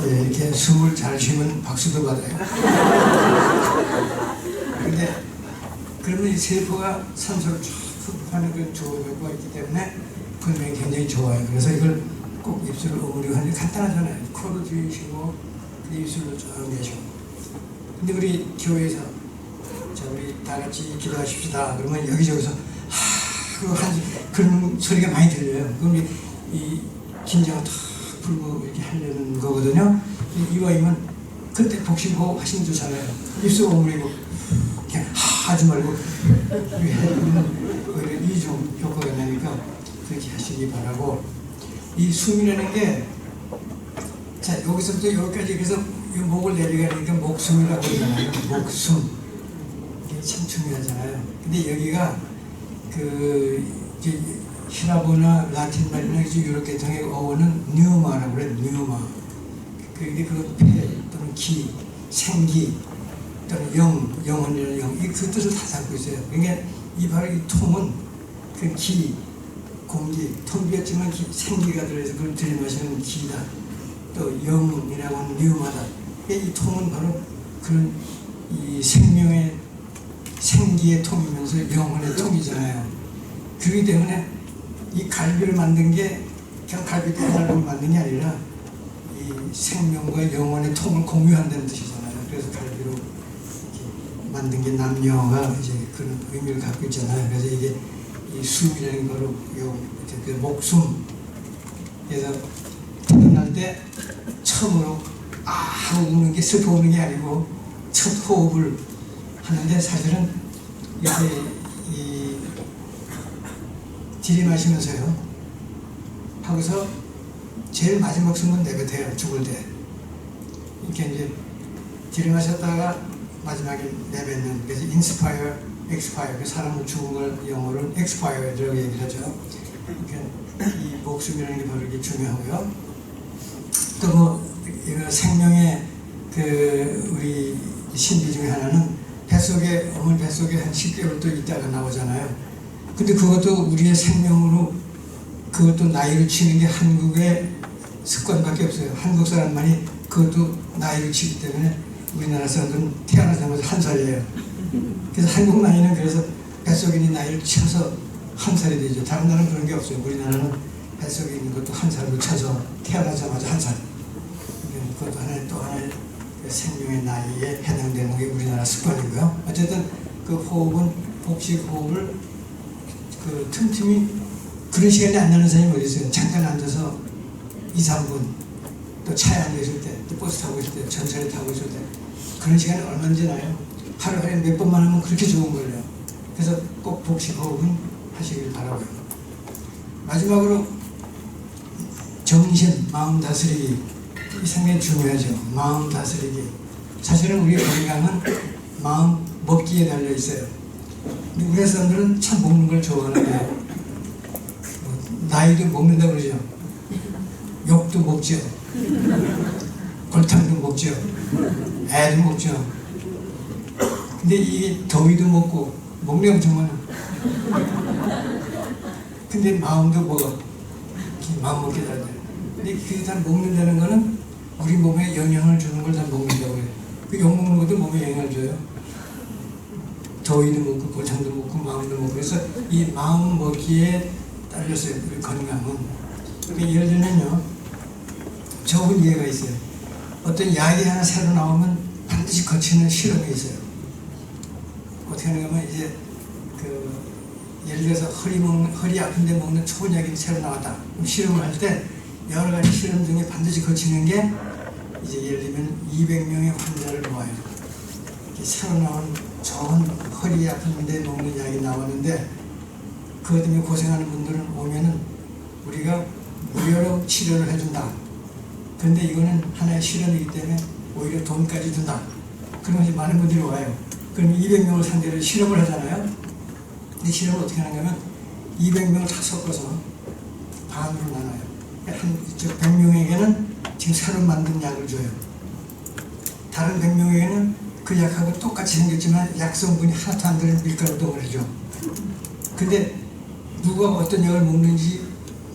이렇게 숨을 잘 쉬면 박수도 받아요. 근데 그러면 이 세포가 산소를 쭉 흡입하는 그런 좋은 효과가 있기 때문에 건강이 굉장히 좋아요. 그래서 이걸 꼭 입술을 오므리고 하는 게 간단하잖아요. 코로 들이쉬고 입술로 쭉 내쉬고. 근데 우리 교회에서 자 우리 다 같이 기도하십시다. 그러면 여기저기서 그런 소리가 많이 들려요. 그럼 이 긴장을 탁 풀고 이렇게 하려는 거거든요. 이왕이면 그때 복식호흡 하시면 좋잖아요. 입술 오므리고 그냥 하지 말고 오히려 이중 효과가 나니까 그렇게 하시기 바라고. 이 숨이라는 게 자 여기서부터 여기까지 그래서 이 목을 내려가니까 목숨이라고 그러잖아요. 목숨 이게 참 중요하잖아요. 근데 여기가 그 이제 히라보나 라틴 말이나 이렇게 통의 어원은 뉴마라고 그래요. 뉴마. 그게 그 폐 또는 기, 생기 또는 영혼이라는 영, 그 뜻을 다 담고 있어요. 그러니까 바로 이 통은 그 기, 공기, 텅 비었지만 생기가 들어서 그걸 들이마시는 기다. 또 영이라고 하는 뉴마다. 이 통은 바로 그런 이 생명의 생기의 통이면서 영혼의 통이잖아요. 그렇기 때문에 이 갈비를 만든 게 그냥 갈비 하나를 만든 게 아니라 이 생명과 영혼의 통을 공유한다는 뜻이잖아요. 그래서 갈비로 이렇게 만든 게 남녀가 이제 그런 의미를 갖고 있잖아요. 그래서 이게 이 숨이라는 거로 그 목숨. 그래서 태어날 때 처음으로 하고 우는 게 슬퍼 우는 게 아니고 첫 호흡을 하는데 사실은 이렇게 이 들이마시면서요. 하고서 제일 마지막 숨은 내뱉어요. 죽을 때. 이렇게 이제 들이마셨다가 마지막에 내뱉는. 그래서 inspire, expire. 그 사람은 죽은 걸 영어로 expire라고 얘기를 하죠. 그러니까 이 목숨이라는 게 바로 이게 중요하고요. 또 뭐 생명의 그 우리 신비 중에 하나는 뱃속에 어머니 뱃속에 한 10개월 또 있다가 나오잖아요. 근데 그것도 우리의 생명으로 그것도 나이를 치는 게 한국의 습관밖에 없어요. 한국 사람만이 그것도 나이를 치기 때문에 우리나라 사람들은 태어나자마자 1살이에요. 그래서 한국 나이는 그래서 뱃속에 있는 나이를 쳐서 1살이 되죠. 다른 나라는 그런 게 없어요. 우리나라는 뱃속에 있는 것도 1살로 쳐서 태어나자마자 1살. 그것도 또 하나의 생명의 나이에 해당되는 게 우리나라 습관이고요. 어쨌든 그 호흡은 복식 호흡을 그 틈틈이 그런 시간이 안 나는 사람이 어디 있어요? 잠깐 앉아서 2, 3분 또 차에 앉아 있을 때, 또 버스 타고 있을 때, 전철에 타고 있을 때 그런 시간이 얼마든지 나요. 하루에 몇 번만 하면 그렇게 좋은 거예요. 그래서 꼭 복식 호흡은 하시길 바라고요. 마지막으로 정신, 마음 다스리기. 이 상당히 중요하죠. 마음 다스리기. 사실은 우리 건강은 마음 먹기에 달려 있어요. 우리 사람들은 참 먹는 걸 좋아하는데 나이도 먹는다고 그러죠. 욕도 먹죠. 골탕도 먹죠. 애도 먹죠. 근데 이 더위도 먹고 먹는 게 엄청 많아. 근데 마음도 먹어. 마음 먹게 달려. 근데 그게 다 먹는다는 거는 우리 몸에 영향을 주는 걸 다 먹는다고 해요. 그 욕 먹는 것도 몸에 영향을 줘요. 더위도 먹고 골탕도 먹고 마음도 먹고. 그래서 이 마음 먹기에 딸렸어요. 우리 건강은. 그러니까 예를 들면요, 좋은 예가 있어요. 어떤 약이 하나 새로 나오면 반드시 거치는 실험이 있어요. 어떻게 하냐면 이제 그 예를 들어서 허리 아픈데 먹는 좋은 약이 새로 나왔다. 그럼 실험을 할 때 여러 가지 실험 중에 반드시 거치는 게 이제 예를 들면 200명의 환자를 모아요. 새로 나온 좋은 허리 아픈데 먹는 약이 나왔는데 그것 때문에 고생하는 분들은 오면은 우리가 무료로 치료를 해준다. 그런데 이거는 하나의 실험이기 때문에 오히려 돈까지 준다. 그러면 이제 많은 분들이 와요. 그럼 200명을 상대로 실험을 하잖아요. 근데 실험을 어떻게 하냐면 200명을 다 섞어서 반으로 나눠요. 한 100명에게는 지금 새로 만든 약을 줘요. 다른 100명에게는 그 약하고 똑같이 생겼지만 약 성분이 하나도 안 들은 밀가루 덩어리죠. 근데 누가 어떤 약을 먹는지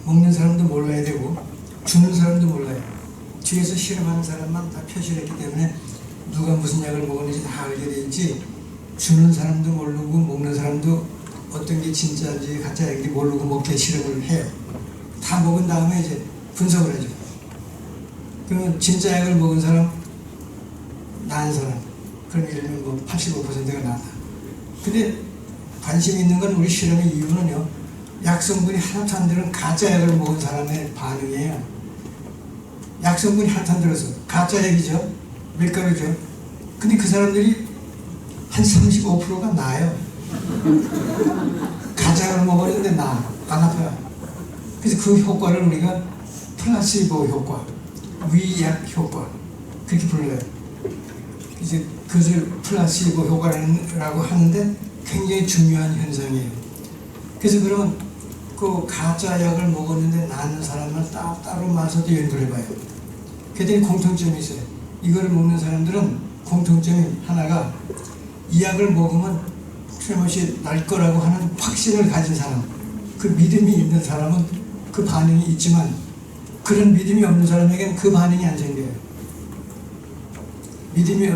먹는 사람도 몰라야 되고 주는 사람도 몰라요. 뒤에서 실험하는 사람만 다 표시를 했기 때문에 누가 무슨 약을 먹었는지 다 알게 되지 주는 사람도 모르고 먹는 사람도 어떤 게 진짜인지 가짜인지 모르고 먹게 실험을 해요. 다 먹은 다음에 이제 분석을 하죠. 그러면 진짜 약을 먹은 사람, 나은 사람, 그럼 예를 들면 뭐 85%가 나았다. 근데 관심 있는 건 우리 실험의 이유는요, 약 성분이 하나도 안 들은 가짜 약을 먹은 사람의 반응이에요. 약 성분이 하나도 안 들어서 가짜 약이죠, 밀가루죠. 근데 그 사람들이 한 35%가 나아요. 가짜 약을 먹었는데 안 아파요. 그래서 그 효과를 우리가 플라시보 효과, 위약 효과 그렇게 불러요. 이제 그것을 플라시보 효과라고 하는데 굉장히 중요한 현상이에요. 그래서 그러면 그 가짜 약을 먹었는데 나는 사람을 따로 마서도 연구를 해봐요. 그랬더니 공통점이 있어요. 이거를 먹는 사람들은 공통점이 하나가 이 약을 먹으면 틀림없이 날 거라고 하는 확신을 가진 사람, 그 믿음이 있는 사람은 그 반응이 있지만 그런 믿음이 없는 사람에게는 그 반응이 안 생겨요.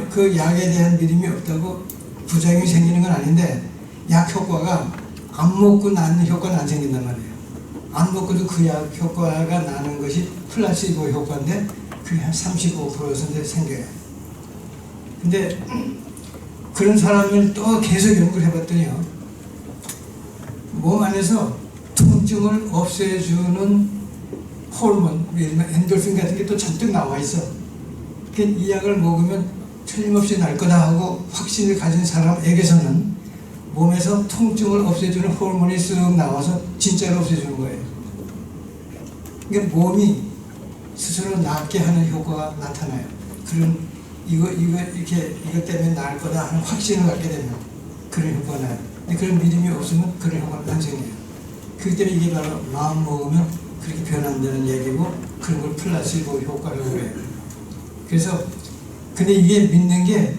그 약에 대한 믿음이 없다고 부작용이 생기는 건 아닌데 약 효과가 안 먹고 나는 효과는 안 생긴단 말이에요. 안 먹고도 그 약 효과가 나는 것이 플라시보 효과인데 그게 한 35% 생겨요. 근데 그런 사람을 또 계속 연구를 해봤더니요, 몸 안에서 통증을 없애주는 호르몬, 엔돌핀 같은 게 또 잔뜩 나와 있어. 그러니까 이 약을 먹으면 틀림없이 날 거다 하고 확신을 가진 사람에게서는 몸에서 통증을 없애주는 호르몬이 쓱 나와서 진짜로 없애주는 거예요. 그러니까 몸이 스스로 낫게 하는 효과가 나타나요. 그런 이것 때문에 나을 거다 하는 확신을 갖게 되면 그런 효과가 나요. 근데 그런 믿음이 없으면 그런 효과는 안 생겨요. 그렇기 때문에 이게 바로 마음 먹으면 그렇게 변한다는 얘기고, 그런 걸 플라시보 효과라고 해요. 그래서 근데 이게 믿는 게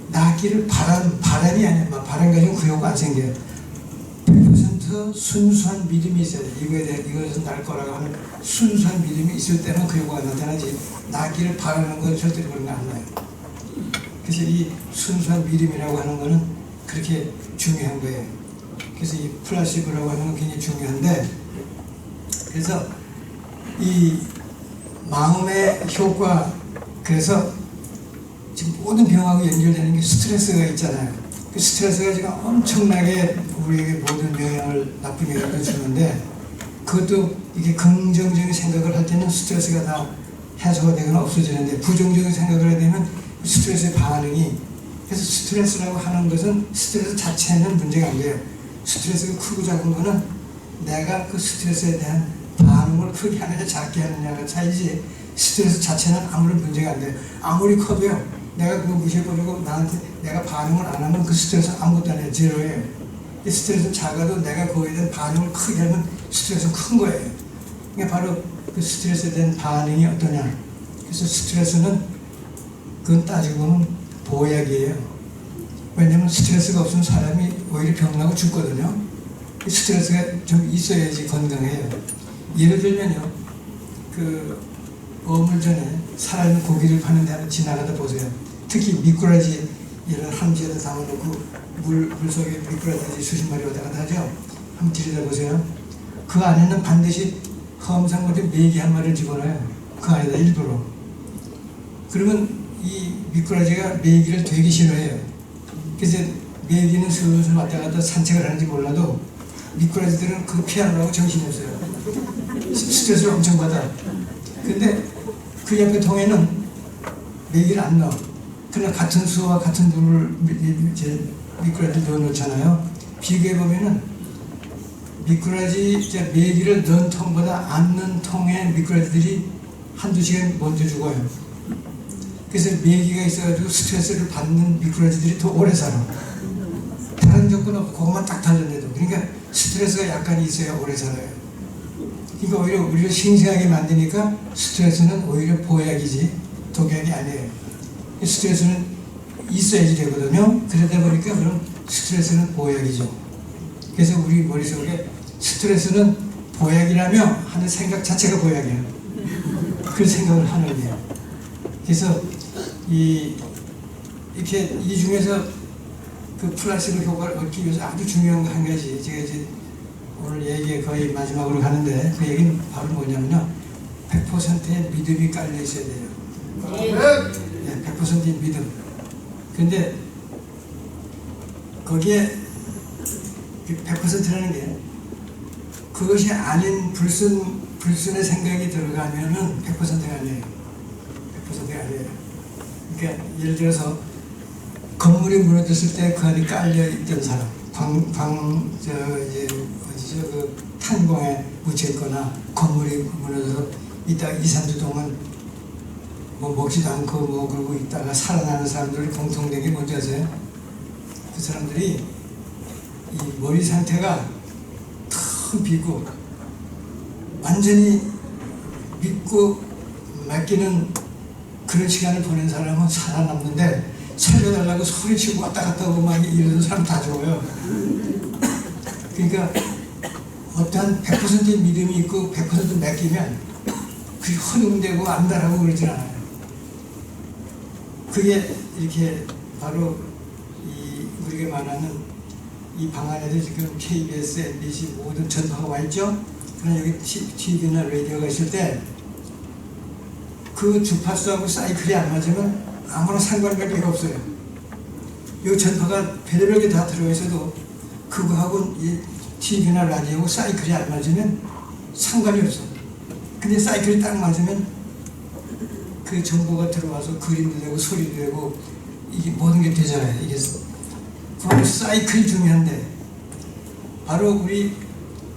낫기를 바람이 아니야. 바람 가지고 그 효과 안 생겨요. 100% 순수한 믿음이 있어야 돼. 이것은 날 거라고 하는 순수한 믿음이 있을 때는 그 효과가 나타나지, 낫기를 바라는 건 절대로 그런 거 안 나요. 그래서 이 순수한 믿음이라고 하는 거는 그렇게 중요한 거예요. 그래서 이 플라시보라고 하는 건 굉장히 중요한데, 그래서 이 마음의 효과, 그래서 지금 모든 병하고 연결되는 게 스트레스가 있잖아요. 그 스트레스가 지금 엄청나게 우리에게 모든 나쁜 영향을 주는데, 그것도 이게 긍정적인 생각을 할 때는 스트레스가 다 해소가 되거나 없어지는데, 부정적인 생각을 하게 되면 스트레스의 반응이, 그래서 스트레스라고 하는 것은 스트레스 자체는 문제가 안 돼요. 스트레스가 크고 작은 거는 내가 그 스트레스에 대한 반응을 크게 하느냐 작게 하느냐가 차이지, 스트레스 자체는 아무런 문제가 안 돼요. 아무리 커도요, 내가 그거 무시해버리고 나한테 내가 반응을 안 하면 그 스트레스는 아무것도 아니에요. 제로예요. 스트레스는 작아도 내가 그거에 대한 반응을 크게 하면 스트레스는 큰 거예요. 그러니까 바로 그 스트레스에 대한 반응이 어떠냐. 그래서 스트레스는 그건 따지고 보면 보약이에요. 왜냐면 스트레스가 없으면 사람이 오히려 병나고 죽거든요. 스트레스가 좀 있어야지 건강해요. 예를 들면요, 그 어물전에 살아있는 고기를 파는 데 한번 지나가다 보세요. 특히 미꾸라지 이런 함지에다 담아놓고 물 속에 미꾸라지 수십 마리 왔다 갔다 하죠. 한번 들여다보세요. 그 안에는 반드시 험상궂은 메기 한 마리를 집어넣어요. 그 안에다 일부러. 그러면 이 미꾸라지가 메기를 되게 싫어해요. 그래서 메기는 슬슬 왔다 갔다 산책을 하는지 몰라도 미꾸라지들은 그 피하느라고 정신이 없어요. 스트레스를 엄청 받아. 근데 그 옆에 통에는 메기를 안 넣어. 그러나 같은 수와 같은 물을 미꾸라지를 넣어놓잖아요. 비교해보면은 미꾸라지 메기를 넣은 통보다 안 넣은 통에 미꾸라지들이 한두 시간 먼저 죽어요. 그래서 메기가 있어가지고 스트레스를 받는 미꾸라지들이 더 오래 살아. 다른 조건 없고 그것만 딱 달렸는데도. 그러니까 스트레스가 약간 있어야 오래 살아요. 그러니까 오히려 우리를 싱싱하게 만드니까 스트레스는 오히려 보약이지 독약이 아니에요. 스트레스는 있어야지 되거든요. 그러다 보니까 그럼 스트레스는 보약이죠. 그래서 우리 머릿속에 스트레스는 보약이라며 하는 생각 자체가 보약이에요. 그 생각을 하는 거예요. 그래서 이렇게 이 중에서 그 플라시보 효과를 얻기 위해서 아주 중요한 거 한 가지, 제가 이제 오늘 얘기에 거의 마지막으로 가는데, 그 얘기는 바로 뭐냐면요, 100%의 믿음이 깔려 있어야 돼요. 네, 100%의 믿음. 근데 거기에 100%라는 게 그것이 아닌 불순의 생각이 들어가면은 100%가 아니에요. 100%가 아니에요. 그러니까 예를 들어서 건물이 무너졌을 때 그 안에 깔려 있던 사람, 그 탄광에 묻혀 있거나 건물이 무너져서 이따 2~3주 동안 뭐 먹지도 않고 뭐 그러고 있다가 살아나는 사람들이 공통된 게 뭔지 아세요? 그 사람들이 이 머리 상태가 텅 비고 완전히 믿고 맡기는 그런 시간을 보낸 사람은 살아남는데 살려달라고 소리치고 왔다 갔다 하고 막 이러는 사람 다 죽어요. 그러니까 어떠한 100%의 믿음이 있고 100% 맡기면 그게 허둥대고 안달하고 그러진 않아요. 그게 이렇게 바로 우리가 말하는 이 방 안에도 지금 KBS, MBC 모든 전파가 와 있죠. 그러나 여기 TV나 라디오가 있을 때 그 주파수하고 사이클이 안 맞으면 아무런 상관관계가 없어요. 이 전파가 별의별 게 다 들어있어도 그거하고 이 TV나 라디오하고 사이클이 안 맞으면 상관이 없어. 근데 사이클이 딱 맞으면 그 정보가 들어와서 그림도 되고 소리도 되고 이게 모든 게 되잖아요. 이게 바로 사이클이 중요한데 바로 우리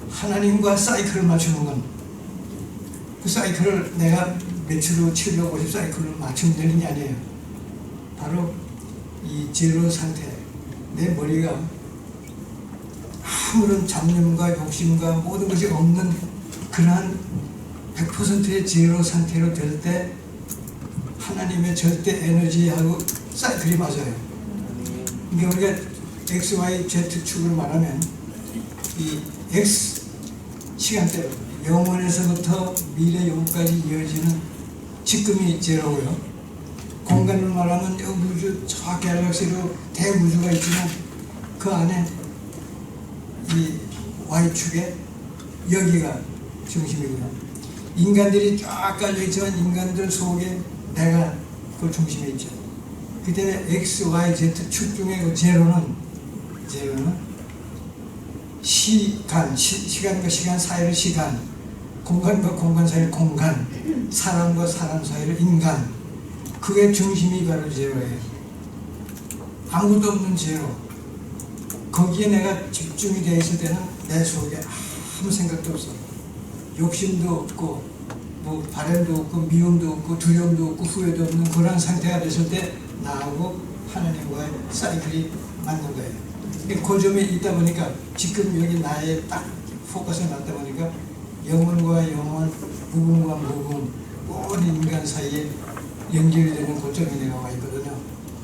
하나님과 사이클을 맞추는 건 그 사이클을 내가 며칠로 750 사이클로 맞추면 되는 게 아니에요. 바로 이 제로 상태, 내 머리가 아무런 잡념과 욕심과 모든 것이 없는 그러한 100%의 제로 상태로 될 때 하나님의 절대 에너지하고 사이클이 맞아요. 그러니까 우리가 X, Y, Z 축을 말하면 이 X 시간대로 영원에서부터 미래 영까지 이어지는 지금이 제로고요. 공간을 말하면 우주 저 갤럭시로 대우주가 있지만 그 안에 이 Y축에 여기가 중심이고요. 인간들이 쫙 깔려있지만 인간들 속에 내가 그 중심에 있죠. 그 때문에 X, Y, Z 축 중에 그 제로는 시간과 시간 사이를 시간, 공간과 공간 사이를 공간, 사람과 사람 사이를 인간, 그게 중심이 바로 제로예요. 아무것도 없는 제로. 거기에 내가 집중이 되어 있을 때는 내 속에 아무 생각도 없어. 욕심도 없고 뭐 바램도 없고 미움도 없고 두려움도 없고 후회도 없는 그런 상태가 됐을 때 나하고 하나님과의 사이클이 맞는 거예요. 그 점에 있다 보니까 지금 여기 나의 딱 포커스가 맞다 보니까 영혼과 영혼, 무궁과 무궁 모든 인간 사이에 연결이 되는 고점이 내가 와 있거든요.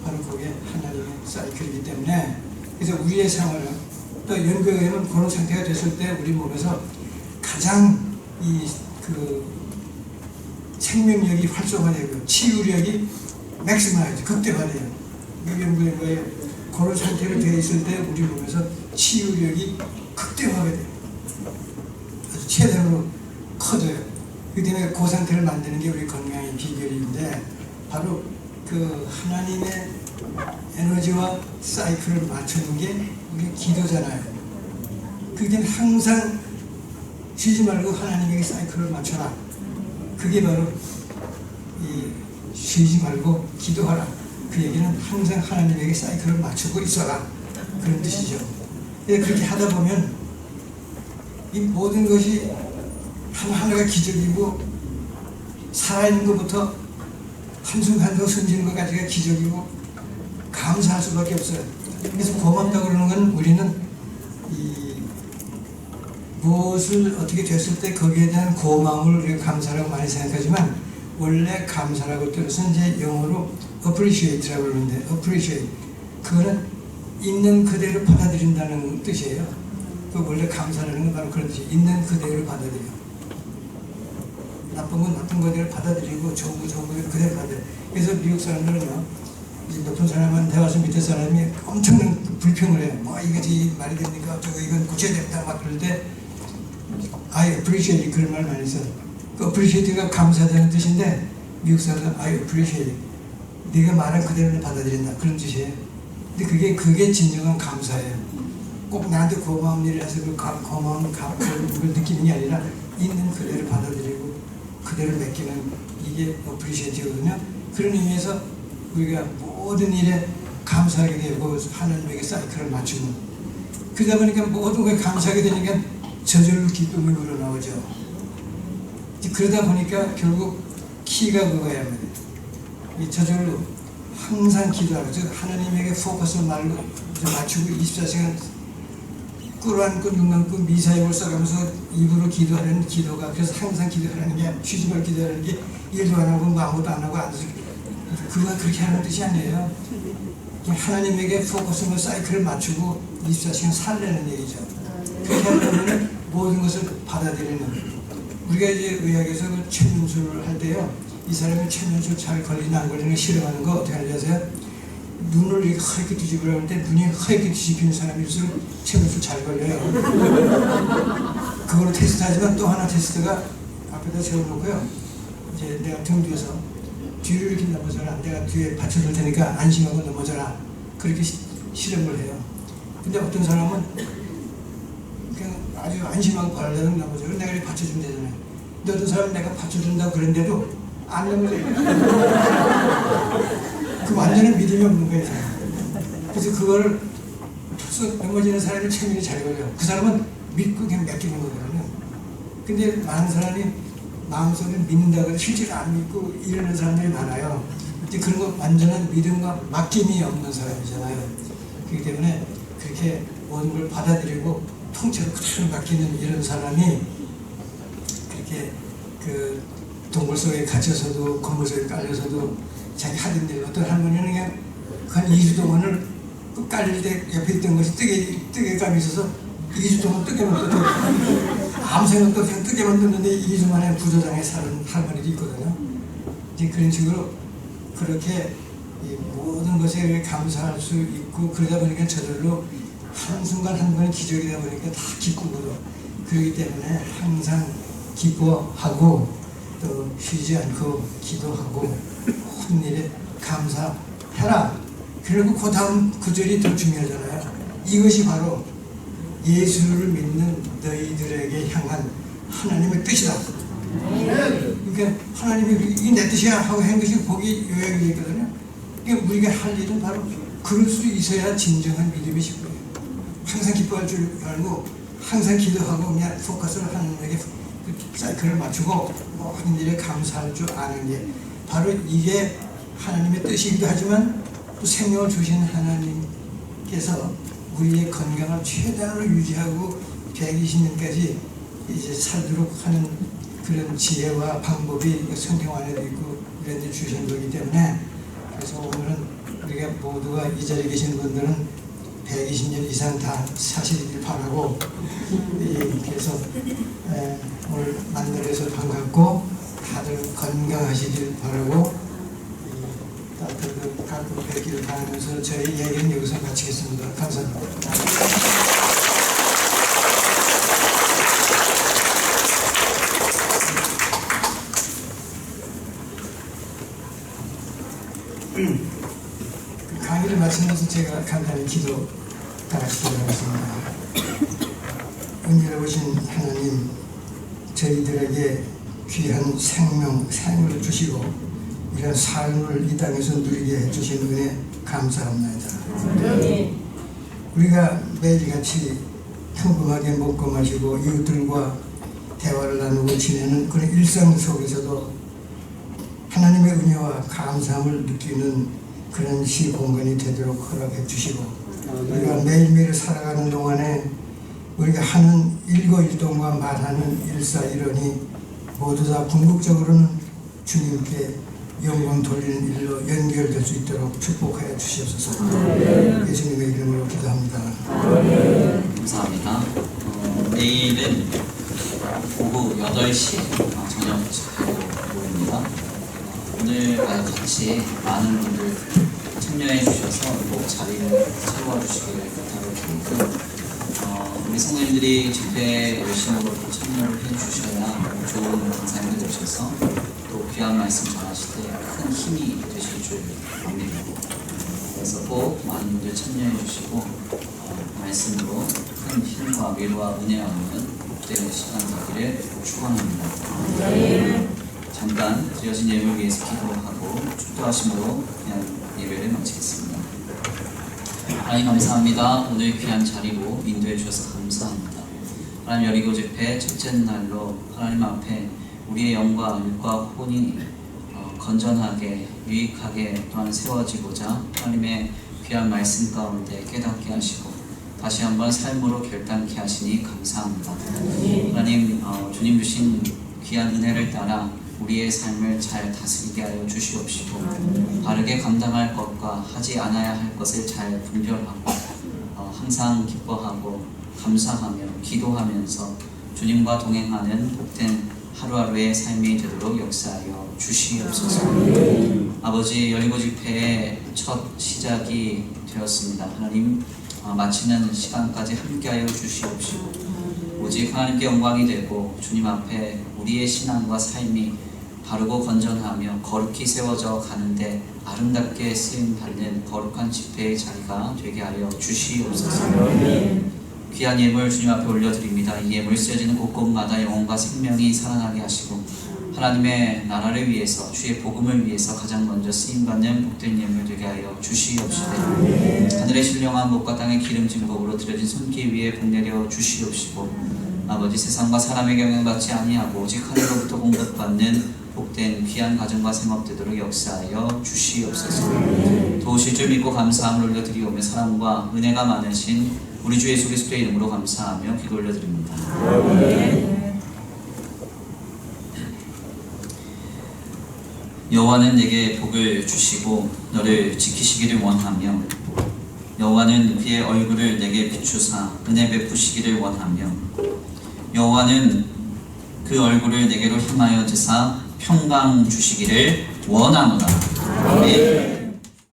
바로 그게 하나님의 사이클이기 때문에 그래서 우리의 생활은 또 연결되면 그런 상태가 됐을 때 우리 몸에서 가장 그 생명력이 활성화되고 치유력이 맥시마이즈 극대화돼요. 이게 연구된 거예요. 그런 상태로 되어 있을 때 우리 몸에서 치유력이 극대화가 돼요. 아주 최대로 커져요. 그 때문에 그 상태를 만드는 게 우리 건강의 비결인데 바로 그 하나님의 에너지와 사이클을 맞추는 게 우리 기도잖아요. 그렇기 때문에 항상 쉬지 말고 하나님에게 사이클을 맞춰라. 그게 바로 이 쉬지 말고 기도하라. 그 얘기는 항상 하나님에게 사이클을 맞추고 있어라. 그런 뜻이죠. 그렇게 하다 보면 이 모든 것이 하나하나가 기적이고 살아있는 것부터 한순간도 숨지는 것까지가 기적이고 감사할 수밖에 없어요. 그래서 고맙다고 그러는 건 우리는 무엇을 어떻게 됐을 때 거기에 대한 고마움을 우리가 감사라고 많이 생각하지만 원래 감사라고 뜻은 이제 영어로 appreciate라고 그러는데 appreciate 그거는 있는 그대로 받아들인다는 뜻이에요. 그 원래 감사라는 건 바로 그런 뜻이에요. 있는 그대로 받아들여. 나쁜 건 나쁜 그대로 받아들이고 좋은 건 좋은 그대로 받아들여. 그래서 미국 사람들은요, 이제 높은 사람한테 와서 밑에 사람이 엄청난 불평을 해요. 뭐 이게 말이 됩니까? 저거 이건 고쳐야 된다 막 그럴 때 I appreciate 그런 말 많이 써요. 그 appreciate가 감사하다는 뜻인데 미국 사람은 I appreciate 네가 말한 그대로 받아들인다 그런 뜻이에요. 근데 그게 진정한 감사예요. 꼭 나한테 고마운 일을 해서 그 고마운 걸 느끼는 게 아니라 있는 그대로 받아들이고 그대로 맡기는 이게 appreciate거든요. 그런 의미에서 우리가 모든 일에 감사하게 되고 하나님에게 사이클을 맞추고 그러다 보니까 모든 거에 감사하게 되니까 저절로 기쁨이 우러나오죠. 그러다 보니까 결국 키가 그거야. 이 저절로 항상 기도하고 즉 하나님에게 포커스를 맞추고 24시간 꿀 안고 눈 감고 미사역을 써가면서 입으로 기도하는 기도가 그래서 항상 기도하는 게 쉬지 말고 기도하는 게 일도 안 하고 뭐 아무것도 안 하고 앉아서 그거 그렇게 하는 뜻이 아니에요. 하나님에게 포커스로 사이클을 맞추고 24시간 살려는 얘기죠. 그렇게 하려면 모든 것을 받아들이는. 우리가 이제 의학에서 그 최면술을 할 때요, 이 사람이 최면술 잘 걸리나 안 걸리나 실험하는 거 어떻게 하는지 아세요? 눈을 이렇게 하얗게 뒤집으라고 하는데 눈이 하얗게 뒤집히는 사람일수록 최면술 잘 걸려요. 그걸로 테스트하지만 또 하나 테스트가 앞에다 세워놓고요. 이제 내가 등 뒤에서 뒤로 이렇게 넘어져라. 내가 뒤에 받쳐줄 테니까 안심하고 넘어져라. 그렇게 실험을 해요. 근데 어떤 사람은 그냥 아주 안심하고 바라려고 넘어져요. 내가 이렇게 받쳐주면 되잖아요. 근데 어떤 사람은 내가 받쳐준다고 그랬는데도 안 넘어져요. 그 완전히 믿음이 없는 거예요. 그래서 그거를 툭 넘어지는 사람이 체면이 잘 걸려요. 그 사람은 믿고 그냥 맡기는 거거든요. 근데 많은 사람이 마음속에 믿는다고 해도 실제로 안 믿고 이러는 사람들이 많아요. 근데 그런 거 완전한 믿음과 맡김이 없는 사람이잖아요. 그렇기 때문에 그렇게 모든 걸 받아들이고 통째로 그대로 맡기는 이런 사람이 그렇게 그 동굴 속에 갇혀서도 건물 속에 깔려서도 자기 하던 일, 어떤 할머니는 그냥 한 2주 동안을 그 깔릴 때 옆에 있던 것이 뜨개감이 있어서 2주 동안 뜨개만 떴고 아무 생각도 없이 뜨개만 떴는데 2주 만에 부조장에 사는 할머니도 있거든요. 이제 그런 식으로 그렇게 이 모든 것에 감사할 수 있고 그러다 보니까 저절로 한순간 한순간이 기적이다 보니까 다 기쁘거든. 그렇기 때문에 항상 기뻐하고 또 쉬지 않고 기도하고 모든 일에 감사해라. 그리고 그 다음 구절이 더 중요하잖아요. 이것이 바로 예수를 믿는 너희들에게 향한 하나님의 뜻이다. 그러니까 하나님이 이게 내 뜻이야 하고 한 것이 거기 요약이 되어 있거든요. 그러니까 우리가 할 일은 바로 그럴 수 있어야 진정한 믿음이 싶어요. 항상 기뻐할 줄 알고 항상 기도하고 그냥 포커스를 하나님에게 사이클을 맞추고 모든 일에 감사할 줄 아는 게 바로 이게 하나님의 뜻이기도 하지만 또 생명을 주신 하나님께서 우리의 건강을 최대한으로 유지하고 120년까지 이제 살도록 하는 그런 지혜와 방법이 성경 안에도 있고 이런 데 주신 거기 때문에 그래서 오늘은 우리가 모두가 이 자리에 계신 분들은 120년 이상 다 사시길 바라고 그래서 오늘 만나뵈서 반갑고 다들 건강하시길 바라고 따뜻하게 가끔 뵙기를 바라면서 저희 얘기는 여기서 마치겠습니다. 감사합니다. 강의를 마치면서 제가 간단히 기도 다 같이 기도하겠습니다. 은혜로우신 하나님, 저희들에게 귀한 생명을 주시고 이런 삶을 이 땅에서 누리게 해주신 은혜 감사합니다. 우리가 매일같이 평범하게 먹고 마시고 이웃들과 대화를 나누고 지내는 그런 일상 속에서도 하나님의 은혜와 감사함을 느끼는 그런 시공간이 되도록 허락해 주시고 우리가 매일매일 살아가는 동안에 우리가 하는 일거일동과 말하는 일사일언이 모두 다 궁극적으로는 주님께 영광 돌리는 일로 연결될 수 있도록 축복하여 주시옵소서. 예수님의 이름으로 기도합니다. 감사합니다. 내일은 오후 8시 저녁 집회입니다. 오늘 같이 많은 분들 참여해 주셔서 꼭 자리를 채워주시기를 부탁을 드리고 우리 성도님들이 집회에 열심히 참여를 해주셔야 좋은 강사님들 되셔서 또 귀한 말씀 전하실 때 큰 힘이 되실 줄 압니다. 그래서 꼭 많은 분들 참여해 주시고 말씀으로 큰 힘과 위로와 은혜와 얻는 복되는 시간 되기를 축원합니다. 잠깐 드려진 예물을 위해서 기도하고 축도하심으로 그냥 예배를 마치겠습니다. 하나님 감사합니다. 오늘 귀한 자리로 인도해 주셔서 감사합니다. 하나님 여리고 집회 첫째 날로 하나님 앞에 우리의 영과 육과 혼이 건전하게 유익하게 또한 세워지고자 하나님의 귀한 말씀 가운데 깨닫게 하시고 다시 한번 삶으로 결단케 하시니 감사합니다. 하나님 주님 주신 귀한 은혜를 따라 우리의 삶을 잘 다스리게 하여 주시옵시고 바르게 감당할 것과 하지 않아야 할 것을 잘 분별하고 항상 기뻐하고 감사하며 기도하면서 주님과 동행하는 복된 하루하루의 삶이 되도록 역사하여 주시옵소서. 아버지, 열리고 집회의 첫 시작이 되었습니다. 하나님, 마치는 시간까지 함께하여 주시옵시고 오직 하나님께 영광이 되고 주님 앞에 우리의 신앙과 삶이 바르고 건전하며 거룩히 세워져 가는데 아름답게 쓰임받는 거룩한 집회의 자리가 되게 하여 주시옵소서. 귀한 예물 주님 앞에 올려드립니다. 이 예물 쓰여지는 곳곳마다 영혼과 생명이 살아나게 하시고 하나님의 나라를 위해서 주의 복음을 위해서 가장 먼저 쓰임받는 복된 예물 되게 하여 주시옵시되 하늘의 신령한 목과 땅의 기름진 복으로 드려진 손길 위에 복 내려 주시옵시고 아버지, 세상과 사람의 경영받지 아니하고 오직 하늘로부터 공급받는 복된 귀한 가정과 생업 되도록 역사하여 주시옵소서. 도우실 줄 믿고 감사함을 올려드리오며 사랑과 은혜가 많으신 우리 주 예수 그리스도의 이름으로 감사하며 기도 올려드립니다. 여호와는 내게 복을 주시고 너를 지키시기를 원하며 여호와는 그의 얼굴을 내게 비추사 은혜 베푸시기를 원하며 여호와는 그 얼굴을 내게로 향하여 드사 평강 주시기를 원하노라. 아멘.